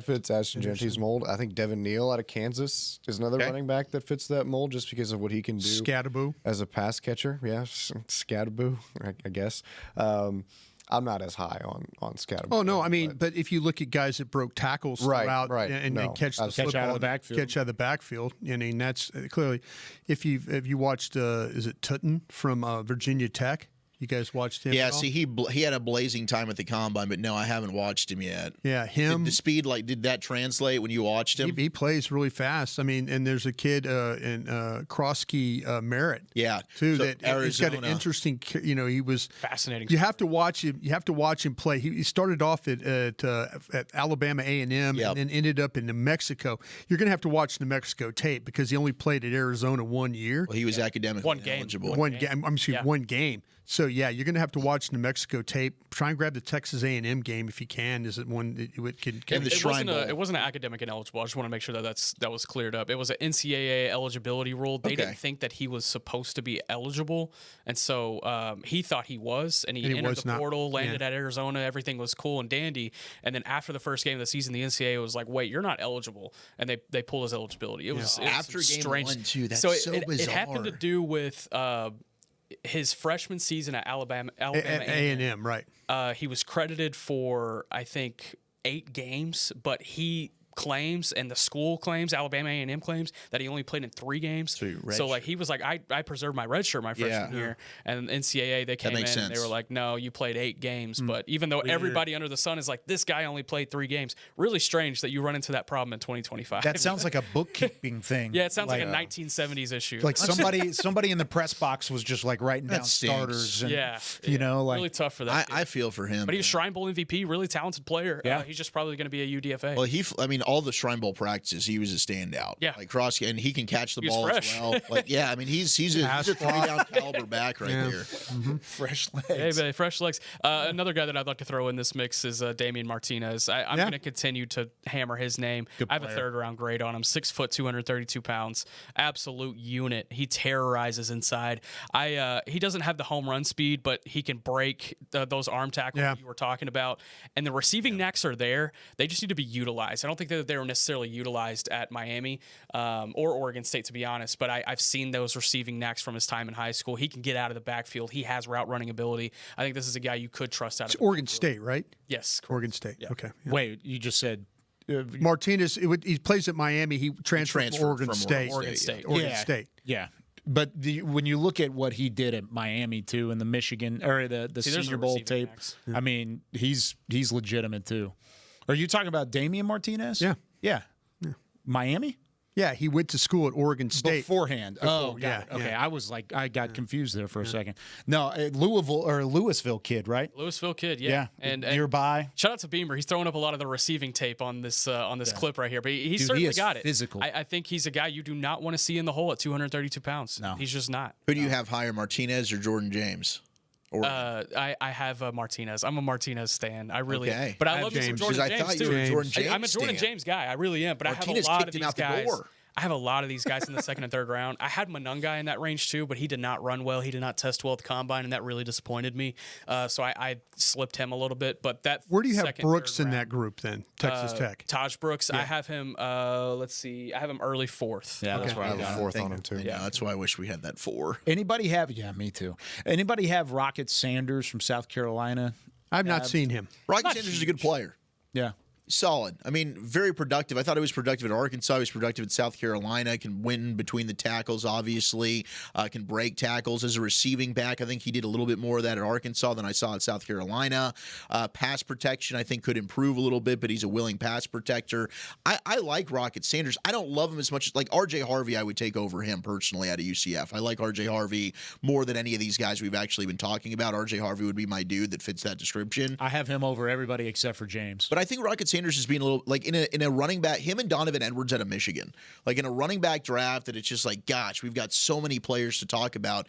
fits Ashton Genty's mold. I think Devin Neal out of Kansas is another running back that fits that mold just because of what he can do. Scatterboo as a pass catcher. Yeah, Scatterboo, I guess. I'm not as high on Scatterboo. Oh no, I mean, but if you look at guys that broke tackles throughout and catch the football, out of the backfield, catch out of the backfield. I mean, that's clearly. If you watched, is it Tutton from Virginia Tech? You guys watched him? Yeah, see, he had a blazing time at the combine, but no, I haven't watched him yet. Yeah, him. Did the speed, did that translate when you watched him? He plays really fast. I mean, and there's a kid in Krosky Merritt. Yeah, too. so That he's got an interesting. He was fascinating. You have to watch him. You have to watch him play. He started off at Alabama A&M and then ended up in New Mexico. You're going to have to watch New Mexico tape because he only played at Arizona 1 year. Well, he was academically eligible. One game. So yeah, you're going to have to watch New Mexico tape. Try and grab the Texas A&M game if you can. Is it one that it wasn't an academic ineligible. I just want to make sure that was cleared up. It was an NCAA eligibility rule. They didn't think that he was supposed to be eligible, and so he thought he was, and he entered the portal, landed at Arizona. Everything was cool and dandy, and then after the first game of the season, the NCAA was like, "Wait, you're not eligible," and they pulled his eligibility. It was after game strange. 1 too. That's so bizarre. It happened to do with. His freshman season at Alabama A&M, right? He was credited for, I think, 8 games, but he claims, and the school claims, Alabama A&M claims, that he only played in 3 games. So like he was like, I preserved my red shirt my freshman year, and NCAA they came in and they were like, no, you played 8 games. But even though everybody under the sun is like, this guy only played 3 games, really strange that you run into that problem in 2025. That sounds like a bookkeeping thing. Yeah, it sounds like a 1970s issue. Like somebody in the press box was just like writing down starters. And, really tough for that. I feel for him. But he was Shrine Bowl MVP, really talented player. Yeah. He's just probably going to be a UDFA. Well, all the Shrine Bowl practices, he was a standout. Yeah, like and he can catch the ball fresh. as well. Like, yeah, I mean, he's a 3-down caliber back right there. Mm-hmm. Fresh legs. Hey, buddy, fresh legs. Another guy that I'd like to throw in this mix is Damian Martinez. I'm going to continue to hammer his name. I have a 3rd round grade on him. 6 foot, 232 pounds. Absolute unit. He terrorizes inside. He doesn't have the home run speed, but he can break those arm tackles that you were talking about. And the receiving necks are there. They just need to be utilized. I don't think that they were necessarily utilized at Miami or Oregon State, to be honest, but I've seen those receiving necks from his time in high school. He can get out of the backfield. He has route running ability. I think this is a guy you could trust out of Oregon State, right? Yes. Oregon State. Yeah. Okay. Yeah. Wait, you just said Martinez. He plays at Miami. He transferred from Oregon State. Oregon State. Oregon State. Yeah. But when you look at what he did at Miami too, in the Michigan or the Senior Bowl tape, I mean, he's legitimate too. Are you talking about Damian Martinez? Yeah. Miami? Yeah, he went to school at Oregon State beforehand. Oh, got it. Okay, I was like, I got confused there for a second. No, Louisville kid, right? Louisville kid, yeah. And nearby. Shout out to Beamer. He's throwing up a lot of the receiving tape on this clip right here, but he certainly got it. Physical. I think he's a guy you do not want to see in the hole at 232 pounds. No, he's just not. Who do you have higher, Martinez or Jordan James? I have Martinez. I'm a Martinez stan. I really am. But I love James. Jordan James I thought too. you were a Jordan James I'm a Jordan James guy. I really am. But Martinez I have a lot kicked of him out these guys. the door. I have a lot of these guys in the 2nd and 3rd round. I had Monunga in that range too, but he did not run well. He did not test well at the combine, and that really disappointed me. So I slipped him a little bit. But that where do you have Brooks in that group then? Texas Tech. Taj Brooks. Yeah. I have him. Let's see. I have him early 4th. Yeah, that's where I have a 4th on him too. Yeah, that's why I wish we had that 4. Anybody have? Yeah, me too. Anybody have Rocket Sanders from South Carolina? I've not seen him. Rocket Sanders is a good player. Yeah. Solid. I mean, very productive. I thought he was productive at Arkansas. He was productive at South Carolina. Can win between the tackles, obviously. Can break tackles as a receiving back. I think he did a little bit more of that at Arkansas than I saw at South Carolina. Pass protection, I think, could improve a little bit, but he's a willing pass protector. I like Rocket Sanders. I don't love him as much. Like R.J. Harvey, I would take over him personally out of UCF. I like R.J. Harvey more than any of these guys we've actually been talking about. R.J. Harvey would be my dude that fits that description. I have him over everybody except for James. But I think Rocket Sanders is being a little like in a running back, him and Donovan Edwards out of Michigan, like in a running back draft that it's just like, gosh, we've got so many players to talk about.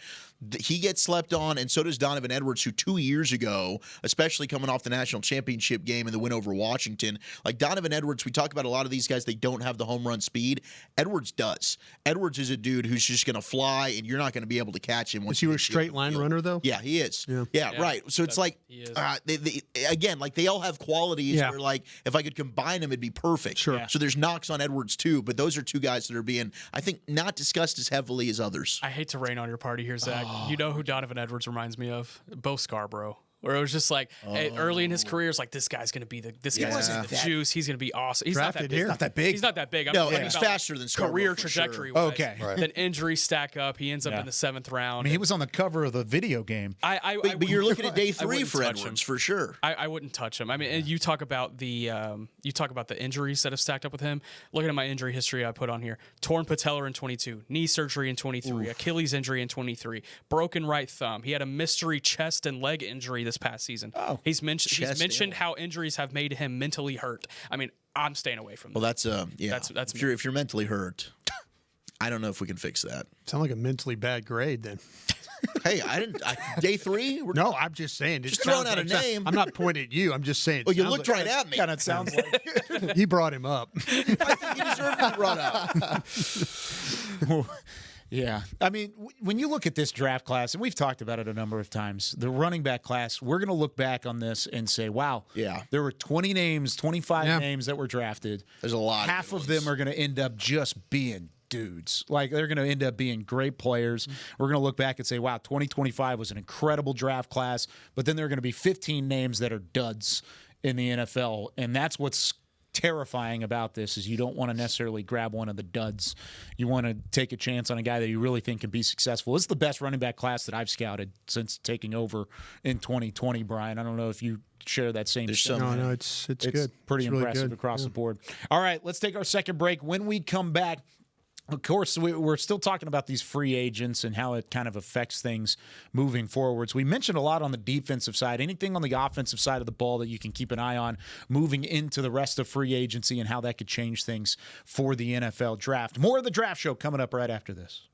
He gets slept on, and so does Donovan Edwards, who 2 years ago, especially coming off the national championship game and the win over Washington, like Donovan Edwards, we talk about a lot of these guys, they don't have the home run speed. Edwards does. Edwards is a dude who's just going to fly, and you're not going to be able to catch him. Is he a straight line runner, though? Yeah, he is. Yeah, right. So it's like, again, like they all have qualities where, like, if I could combine them, it'd be perfect. Sure. So there's knocks on Edwards, too, but those are two guys that are being, I think, not discussed as heavily as others. I hate to rain on your party here, Zach. You know who Donovan Edwards reminds me of? Bo Scarborough. Where it was just like early in his career, it's like this guy's gonna be the juice. He's gonna be awesome. He's not that big. Not that big. He's not that big. No, and he's faster than Scarborough, career for trajectory. sure. Okay. Right. Then injuries stack up. He ends up in the 7th round. I mean, he was on the cover of the video game. But you're looking at day 3 for Edwards for sure. I wouldn't touch him. I mean, and you talk about the injuries that have stacked up with him. Looking at my injury history, I put on here: torn patellar in 22, knee surgery in 23, Achilles injury in 23, broken right thumb. He had a mystery chest and leg injury this past season. He's mentioned how injuries have made him mentally hurt. I mean, I'm staying away from that. Well, that's That's if you're mentally hurt, I don't know if we can fix that. Sound like a mentally bad grade then. Hey, day 3? No, I'm just saying. Just throwing out a name. I'm not pointing at you. I'm just saying. Well, you looked right at me. Kind of sounds like he brought him up. I think he deserved to be brought up. Yeah. I mean, when you look at this draft class, and we've talked about it a number of times, the running back class, we're going to look back on this and say, wow, there were 20 names, 25 names that were drafted. There's a lot. Half of them are going to end up just being dudes. Like, they're going to end up being great players. We're going to look back and say, wow, 2025 was an incredible draft class, but then there are going to be 15 names that are duds in the NFL, and that's what's terrifying about this is you don't want to necessarily grab one of the duds. You want to take a chance on a guy that you really think can be successful. This is the best running back class that I've scouted since taking over in 2020, Brian. I don't know if you share that same sentiment. No, it's good. Pretty it's impressive really across the board. All right, let's take our second break. When we come back, of course, we're still talking about these free agents and how it kind of affects things moving forwards. We mentioned a lot on the defensive side. Anything on the offensive side of the ball that you can keep an eye on moving into the rest of free agency and how that could change things for the NFL draft. More of the Draft Show coming up right after this.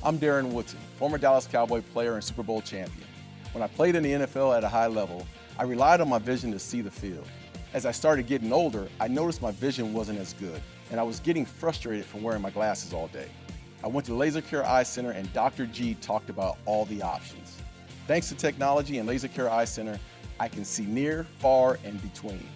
I'm Darren Woodson, former Dallas Cowboy player and Super Bowl champion. When I played in the NFL at a high level, I relied on my vision to see the field. As I started getting older, I noticed my vision wasn't as good, and I was getting frustrated from wearing my glasses all day. I went to Laser Care Eye Center, and Dr. G talked about all the options. Thanks to technology and Laser Care Eye Center, I can see near, far, and between.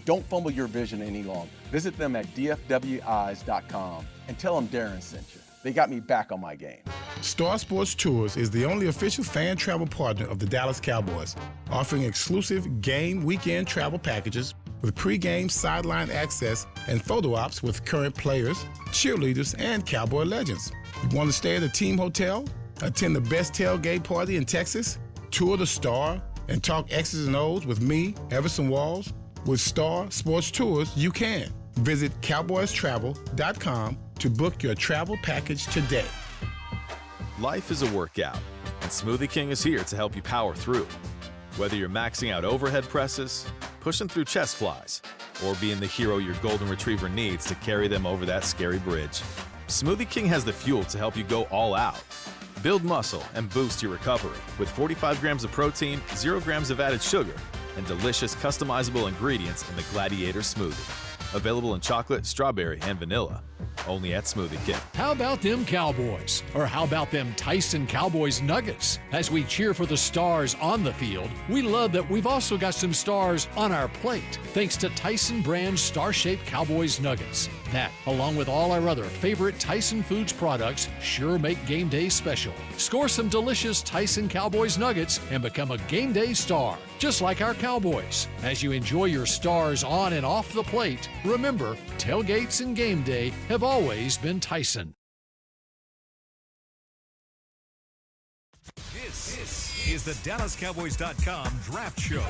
Don't fumble your vision any longer. Visit them at dfweyes.com and tell them Darren sent you. They got me back on my game. Star Sports Tours is the only official fan travel partner of the Dallas Cowboys, offering exclusive game weekend travel packages with pre-game sideline access and photo ops with current players, cheerleaders, and Cowboy legends. You want to stay at a team hotel, attend the best tailgate party in Texas, tour the Star, and talk X's and O's with me, Everson Walls? With Star Sports Tours, you can. Visit cowboystravel.com to book your travel package today. Life is a workout, and Smoothie King is here to help you power through. Whether you're maxing out overhead presses, pushing through chest flies, or being the hero your golden retriever needs to carry them over that scary bridge, Smoothie King has the fuel to help you go all out. Build muscle and boost your recovery with 45 grams of protein, 0 grams of added sugar, and delicious customizable ingredients in the Gladiator Smoothie. Available in chocolate, strawberry, and vanilla. Only at Smoothie King. How about them Cowboys? Or how about them Tyson Cowboys Nuggets? As we cheer for the stars on the field, we love that we've also got some stars on our plate, thanks to Tyson brand Star-Shaped Cowboys Nuggets. That, along with all our other favorite Tyson Foods products, sure make game day special. Score some delicious Tyson Cowboys nuggets and become a game day star, just like our Cowboys. As you enjoy your stars on and off the plate, remember, tailgates and game day have always been Tyson. This is the DallasCowboys.com Draft Show.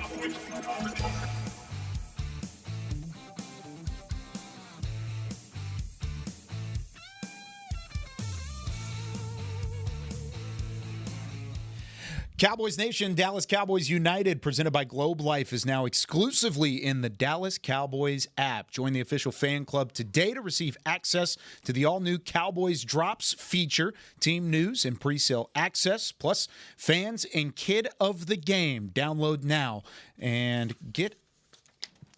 Cowboys Nation, Dallas Cowboys United, presented by Globe Life, is now exclusively in the Dallas Cowboys app. Join the official fan club today to receive access to the all-new Cowboys Drops feature, team news, and pre-sale access, plus fans and kid of the game. Download now and get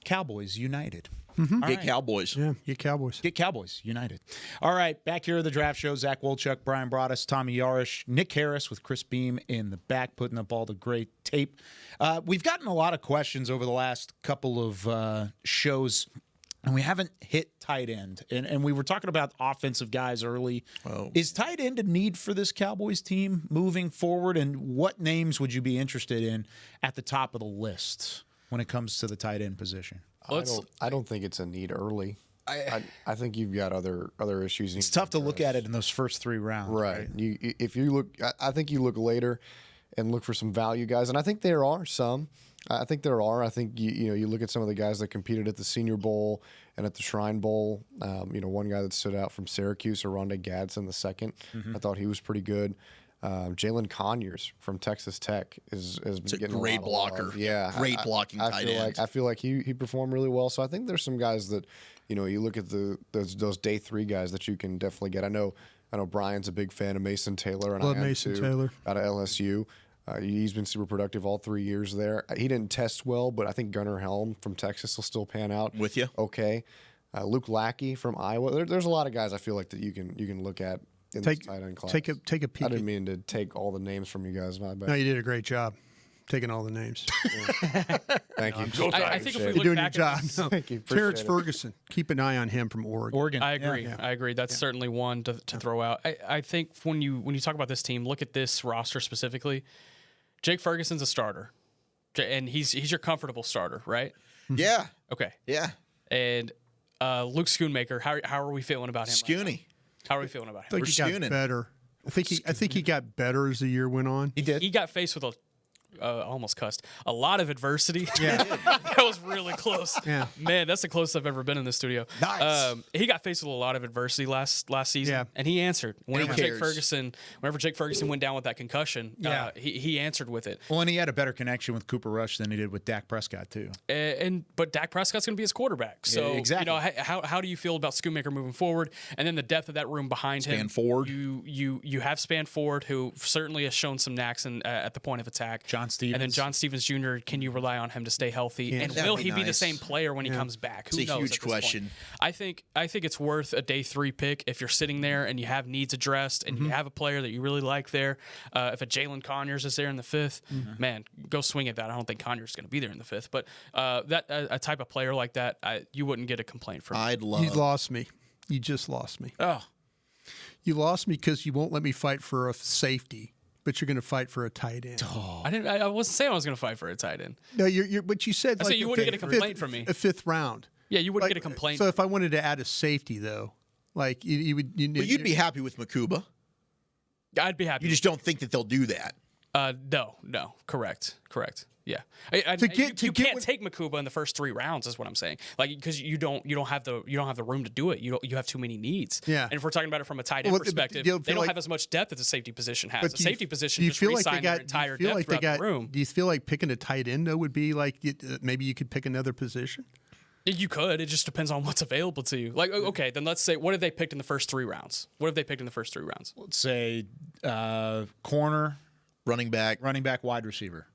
Cowboys United. Mm-hmm. All Get right. Cowboys. Yeah, get Cowboys. Get Cowboys United. All right, back here at the draft show, Zach Wolchuk, Brian Broaddus, Tommy Yarish, Nick Harris with Chris Beam in the back, putting up all the great tape. We've gotten a lot of questions over the last couple of shows, and we haven't hit tight end. And we were talking about offensive guys early. Oh. Is tight end a need for this Cowboys team moving forward? And what names would you be interested in at the top of the list when it comes to the tight end position? I don't think it's a need early. I think you've got other issues. It's tough to look at it in those first 3 rounds. Right. If you look, I think you look later and look for some value guys, and I think there are some. I think you look at some of the guys that competed at the Senior Bowl and at the Shrine Bowl. One guy that stood out from Syracuse, Rondé Gadsden II. Mm-hmm. I thought he was pretty good. Jalen Conyers from Texas Tech has been getting a great lot of blocker. love. Yeah, Great blocking tight end. I feel like he performed really well. So I think there's some guys that, you look at those day 3 guys that you can definitely get. I know Brian's a big fan of Mason Taylor, and Love I am Mason too, Taylor out of LSU. He's been super productive all 3 years there. He didn't test well, but I think Gunnar Helm from Texas will still pan out. With you. Okay. Luke Lackey from Iowa. There's a lot of guys I feel like that you can look at in this tight end class. Take a peek. I didn't mean to take all the names from you guys. My bad. No, you did a great job taking all the names. Thank you. I think if we You're look doing your back job. at this, No. Thank you. Terrence Appreciate it. Ferguson. Keep an eye on him from Oregon. I agree. I agree. That's certainly one to throw out. I think when you talk about this team, look at this roster specifically. Jake Ferguson's a starter, and he's your comfortable starter, right? Yeah. Okay. Yeah. And Luke Schoonmaker, how are we feeling about him? Scooney. How are we feeling about I him? think he got better. I think he got better as the year went on. He did. He got faced with almost cussed a lot of adversity. Yeah. That was really close. Yeah. Man, that's the closest I've ever been in the studio. Nice. He got faced with a lot of adversity last season, Yeah. and he answered. Whenever Jake cares? Ferguson went down with that concussion, Yeah. he answered with it. Well, and he had a better connection with Cooper Rush than he did with Dak Prescott, too. But Dak Prescott's going to be his quarterback. So Yeah, exactly. how do you feel about Schoonmaker moving forward? And then the depth of that room behind him. Ford. You have Span Ford, who certainly has shown some knacks at the point of attack. John Stevens. And then John Stevens Jr., can you rely on him to stay healthy? Yeah. And That'd will be he be the nice. same player when he comes back? Who It's a knows huge at this point? question. I think it's worth a day 3 pick if you're sitting there and you have needs addressed and you have a player that you really like there. If a Jalen Conyers is there in the 5th, man, go swing at that. I don't think Conyers is going to be there in the 5th, but a type of player like that, you wouldn't get a complaint from. I'd love. You lost me. You just lost me. Oh, You lost me because you won't let me fight for a safety, but you're going to fight for a tight end. I wasn't saying I was going to fight for a tight end. No, you're. But you said I like said you a wouldn't fifth- get a complaint fifth- from me. A 5th round. Yeah, you wouldn't Like, get a complaint. So if I wanted to add a safety, though, like you would, But you'd be happy with Makuba. I'd be happy. You just don't think that they'll do that. No. Correct. Yeah. To get you can't what- take Makuba in the first 3 rounds is what I'm saying. Like, because you don't have the room to do it. You have too many needs. Yeah. And if we're talking about it from a tight end Well, perspective, do you they feel don't like- have as much depth as the safety position has. But The do you- safety position do you just feel like they re-signed got their entire do you feel depth like they throughout got, the room. Do you feel like picking a tight end though would be like maybe you could pick another position? You could. It just depends on what's available to you. Like, okay, then let's say, what have they picked in the first 3 rounds? let's say corner, Running back. wide receiver.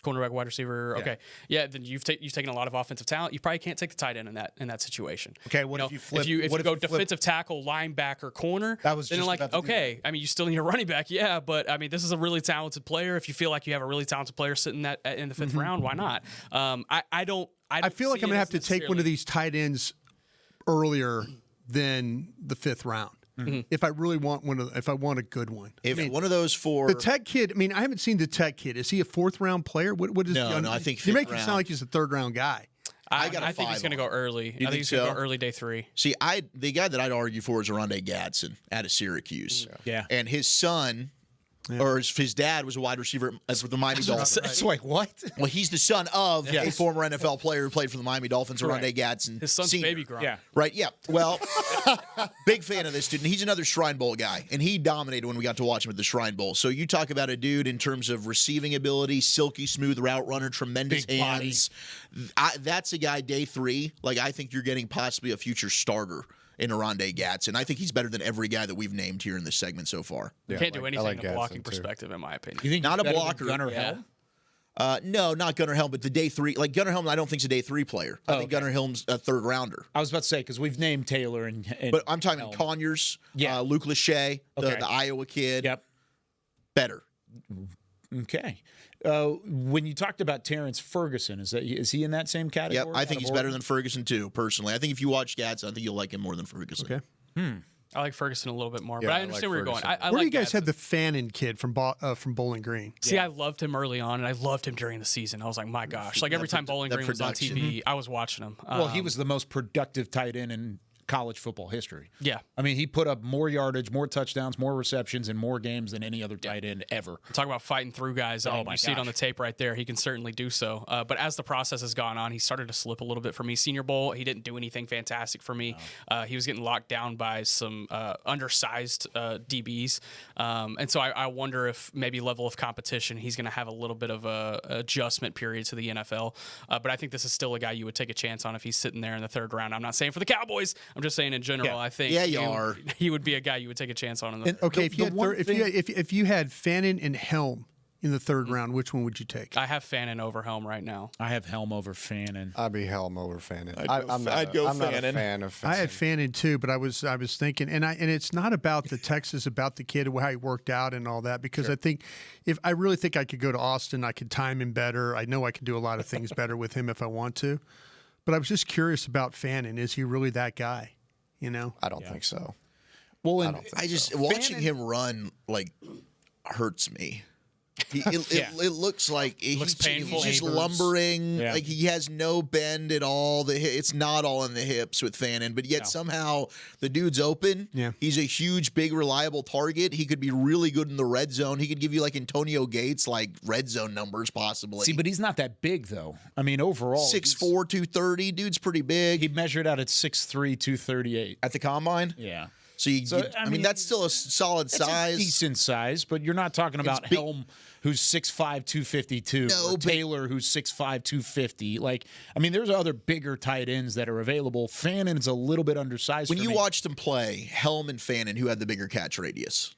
Cornerback, wide receiver. Okay, yeah. Then you've taken a lot of offensive talent. You probably can't take the tight end in that situation. Okay, what if you flip? If you what go you flip- defensive tackle, linebacker, corner, That was then just like about to do okay. I mean, you still need a running back, yeah. But I mean, this is a really talented player. If you feel like you have a really talented player sitting in the 5th round, why not? I don't. I feel like see I'm it gonna as have to take one of necessarily- these tight ends earlier than the 5th round. If I really want if I want a good one. If one of those four, the Tech kid. I mean, I haven't seen the Tech kid. Is he a 4th round player? What is? No, I think you 5th make it round. sound like he's a 3rd round guy. I think he's going to go early. I think he's going to go early day 3. See, the guy that I'd argue for is Rondé Gadsden out of Syracuse. Yeah. And his son, or his dad, was a wide receiver for the Miami Dolphins. It's like, what? Well, he's the son of a former NFL player who played for the Miami Dolphins, Rondé Gadsden. His son's Sr. baby Gronk. Yeah. Right, yeah. Well, big fan of this dude. And he's another Shrine Bowl guy. And he dominated when we got to watch him at the Shrine Bowl. So you talk about a dude in terms of receiving ability, silky smooth route runner, tremendous Big hands. That's a guy day 3. Like, I think you're getting possibly a future starter in Rondé Gadsden. I think he's better than every guy that we've named here in this segment so far. You can't do anything in a blocking perspective, in my opinion. You think not a he's better than blocker? Gunnar Helm? No, not Gunnar Helm, but the day 3. Like, Gunnar Helm, I don't think is a day 3 player. I think Gunnar Helm's a 3rd rounder. I was about to say, because we've named Taylor and But I'm talking Conyers, Luke Lachey, the Iowa kid. Yep. Better. Okay. When you talked about Terrence Ferguson, is he in that same category? Yep, I think he's better than Ferguson too, personally. I think if you watch Gadsden, I think you'll like him more than Ferguson. Okay. I like Ferguson a little bit more, Yeah, but I I understand like where you're going. Ferguson. I Where do like you guys Gadsden. have the Fannin kid from Bowling Green? See, I loved him early on, and I loved him during the season. I was like, my gosh. Like, every time Bowling Green was on TV, I was watching him. Well, he was the most productive tight end in college football history. Yeah. I mean, he put up more yardage, more touchdowns, more receptions in more games than any other tight end ever. Talk about fighting through guys. I mean, you see it on the tape right there. He can certainly do so. But as the process has gone on, he started to slip a little bit for me. Senior Bowl, he didn't do anything fantastic for me. He was getting locked down by some undersized DBs. And so I wonder if maybe level of competition, he's going to have a little bit of a adjustment period to the NFL. But I think this is still a guy you would take a chance on if he's sitting there in the 3rd round. I'm not saying for the Cowboys. I'm just saying in general. I think he would be a guy you would take a chance on. If you had Fannin and Helm in the 3rd round, which one would you take? I have Fannin over Helm right now. I have Helm over Fannin. I'd be Helm over Fannin. I'm not a fan of Fannin. I had Fannin too, but I was thinking, and it's not about the Texas, about the kid, how he worked out and all that, because I think I really think I could go to Austin, I could time him better. I know I can do a lot of things better with him if I want to. But I was just curious about Fannin. Is he really that guy? You know, I don't think so. Well, watching him run like hurts me. It looks like he's just lumbering. Yeah. Like he has no bend at all. It's not all in the hips with Fannin, but yet somehow the dude's open. Yeah. He's a huge, big, reliable target. He could be really good in the red zone. He could give you like Antonio Gates, like red zone numbers possibly. See, but he's not that big though. I mean, overall, 6'4", 230. Dude's pretty big. He measured out at 6'3", 238 at the combine. Yeah. So, I mean, that's still a solid size. A decent size, but you're not talking about Helm, who's 6'5", 252, or Taylor, who's 6'5", 250. Like, I mean, there's other bigger tight ends that are available. Fannon's a little bit undersized. When you watched them play, Helm and Fannin, who had the bigger catch radius?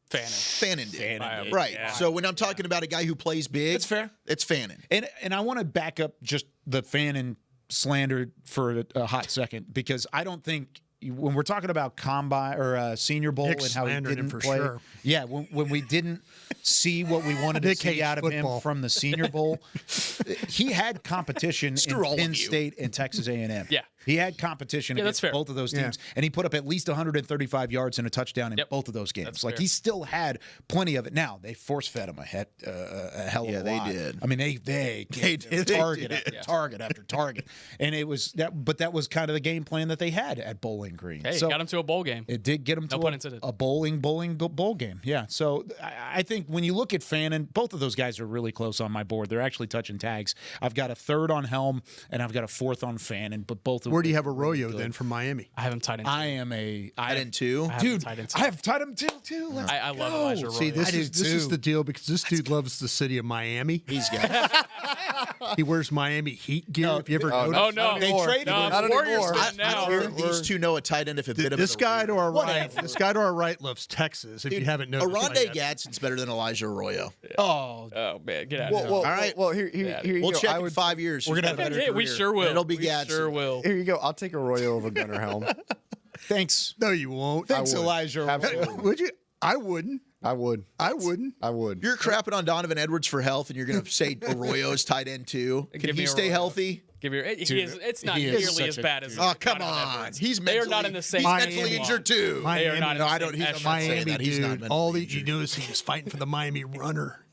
Fannin did. Right. Yeah. So when I'm talking about a guy who plays big, that's fair. It's Fannin. And I want to back up just the Fannin slander for a hot second, because I don't think when we're talking about combine or Senior Bowl and how he didn't play, sure. Yeah, when we didn't see what we wanted to see out of him from the Senior Bowl, he had competition in Penn State and Texas A&M. Yeah. He had competition against both of those teams, and he put up at least 135 yards and a touchdown in both of those games. That's like fair. he still had plenty of it. Now they force-fed him a hell of a lot. they did. I mean, they did target after target after target, and it was that. But that was kind of the game plan that they had at Bowling Green. Hey, got him to a bowl game. It did get him to a bowling bowl game. Yeah. So I think when you look at Fannin, both of those guys are really close on my board. They're actually touching tags. I've got a 3rd on Helm, and I've got a 4th on Fannin. But both of Where do you have Arroyo then from Miami? I have him tight end. I am a tight end 2. Dude, I have tight end 2 too. I love Elijah Arroyo. See, this is the deal, because this dude loves the city of Miami. He's got. He wears Miami Heat gear. If you ever noticed, Oh no, they traded him. the Warriors I now. don't think these two know a tight end if a bit of this guy to our right. This guy to our right loves Texas. If you haven't noticed, Rondé Gadsden's better than Elijah Arroyo. Oh man, get out of here. All right. Well, here you We'll go. check in 5 years. We're gonna have a better career. We sure will. It'll be we Gadsden. sure will. Here you go. I'll take Arroyo over Gunnar Helm. Thanks. No, you won't. Thanks, I would. Elijah. Absolutely. Would you? I wouldn't. I would. I wouldn't. I would. You're crapping on Donovan Edwards for health, and you're going to say Arroyo's tight end 2. Can Give me he stay Arroyo. healthy? Give your. It's not he is nearly as such a bad as. Oh, come Donovan on. Edwards. He's They are mentally, not in the same. he's mentally injured too. They are not in No, the I same don't. He's not echelon. saying Miami, that. He's not dude. mentally All you injured. notice he was fighting for the Miami runner.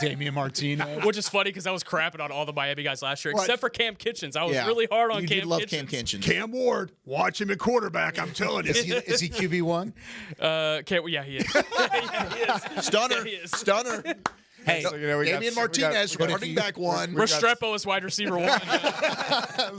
Damian Martinez. Which is funny because I was crapping on all the Miami guys last year, except for Cam Kitchens. I was Yeah. really hard on You Cam did love Kitchens. Cam Kitchens. Cam Ward, watch him at quarterback. I'm telling you. Is he QB1? Yeah, he is. Yeah, he is. Stunner. Yeah, he is. Stunner. Hey, So, you know, we got- Damian we got- Martinez, we got- running back one. Restrepo is wide receiver 1.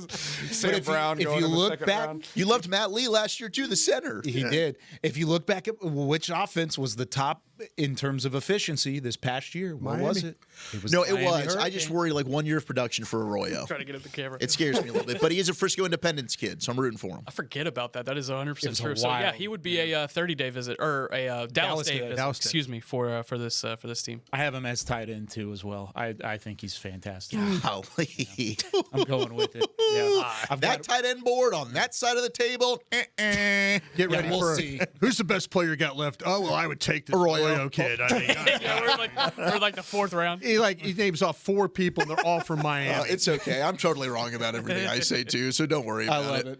Sam Brown if going you in the look second back, round. You loved Matt Lee last year too, the center. he did. If you look back at which offense was the top in terms of efficiency this past year, what was Miami. it? It was No, the it Miami was. I just Hurricane. worry like 1 year of production for Arroyo. Trying to get at the camera. It scares me a little bit, but he is a Frisco Independence kid, so I'm rooting for him. I forget about that. That is 100% was true. a So yeah, wild- he would be a 30-day visit or a Dallas Day visit. Dallas Day. Excuse me for this team. I have him as tight end too as well. I think he's fantastic. Golly. I'm going with it. Yeah, I've That got, tight end board on that side of the table. Get ready we'll for see. Who's the best player you got left? Oh, well, I would take the Arroyo kid. I mean, Yeah, we're like the 4th round. he names off 4 people, and they're all from Miami. It's okay. I'm totally wrong about everything I say too, so don't worry I about love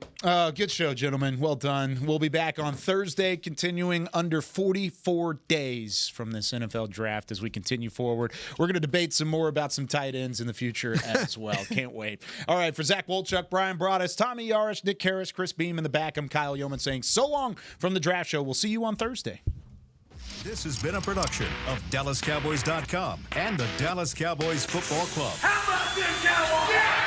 it. Good show, gentlemen. Well done. We'll be back on Thursday, continuing under 44 days from this NFL draft as we continue forward. We're going to debate some more about some tight ends in the future as well. Can't wait. All right, for Zach Wolchuk, Brian Broaddus, Tommy Yarish, Nick Harris, Chris Beam in the back, I'm Kyle Yeoman saying so long from the draft show. We'll see you on Thursday. This has been a production of DallasCowboys.com and the Dallas Cowboys Football Club. How about this, Cowboys? Yeah!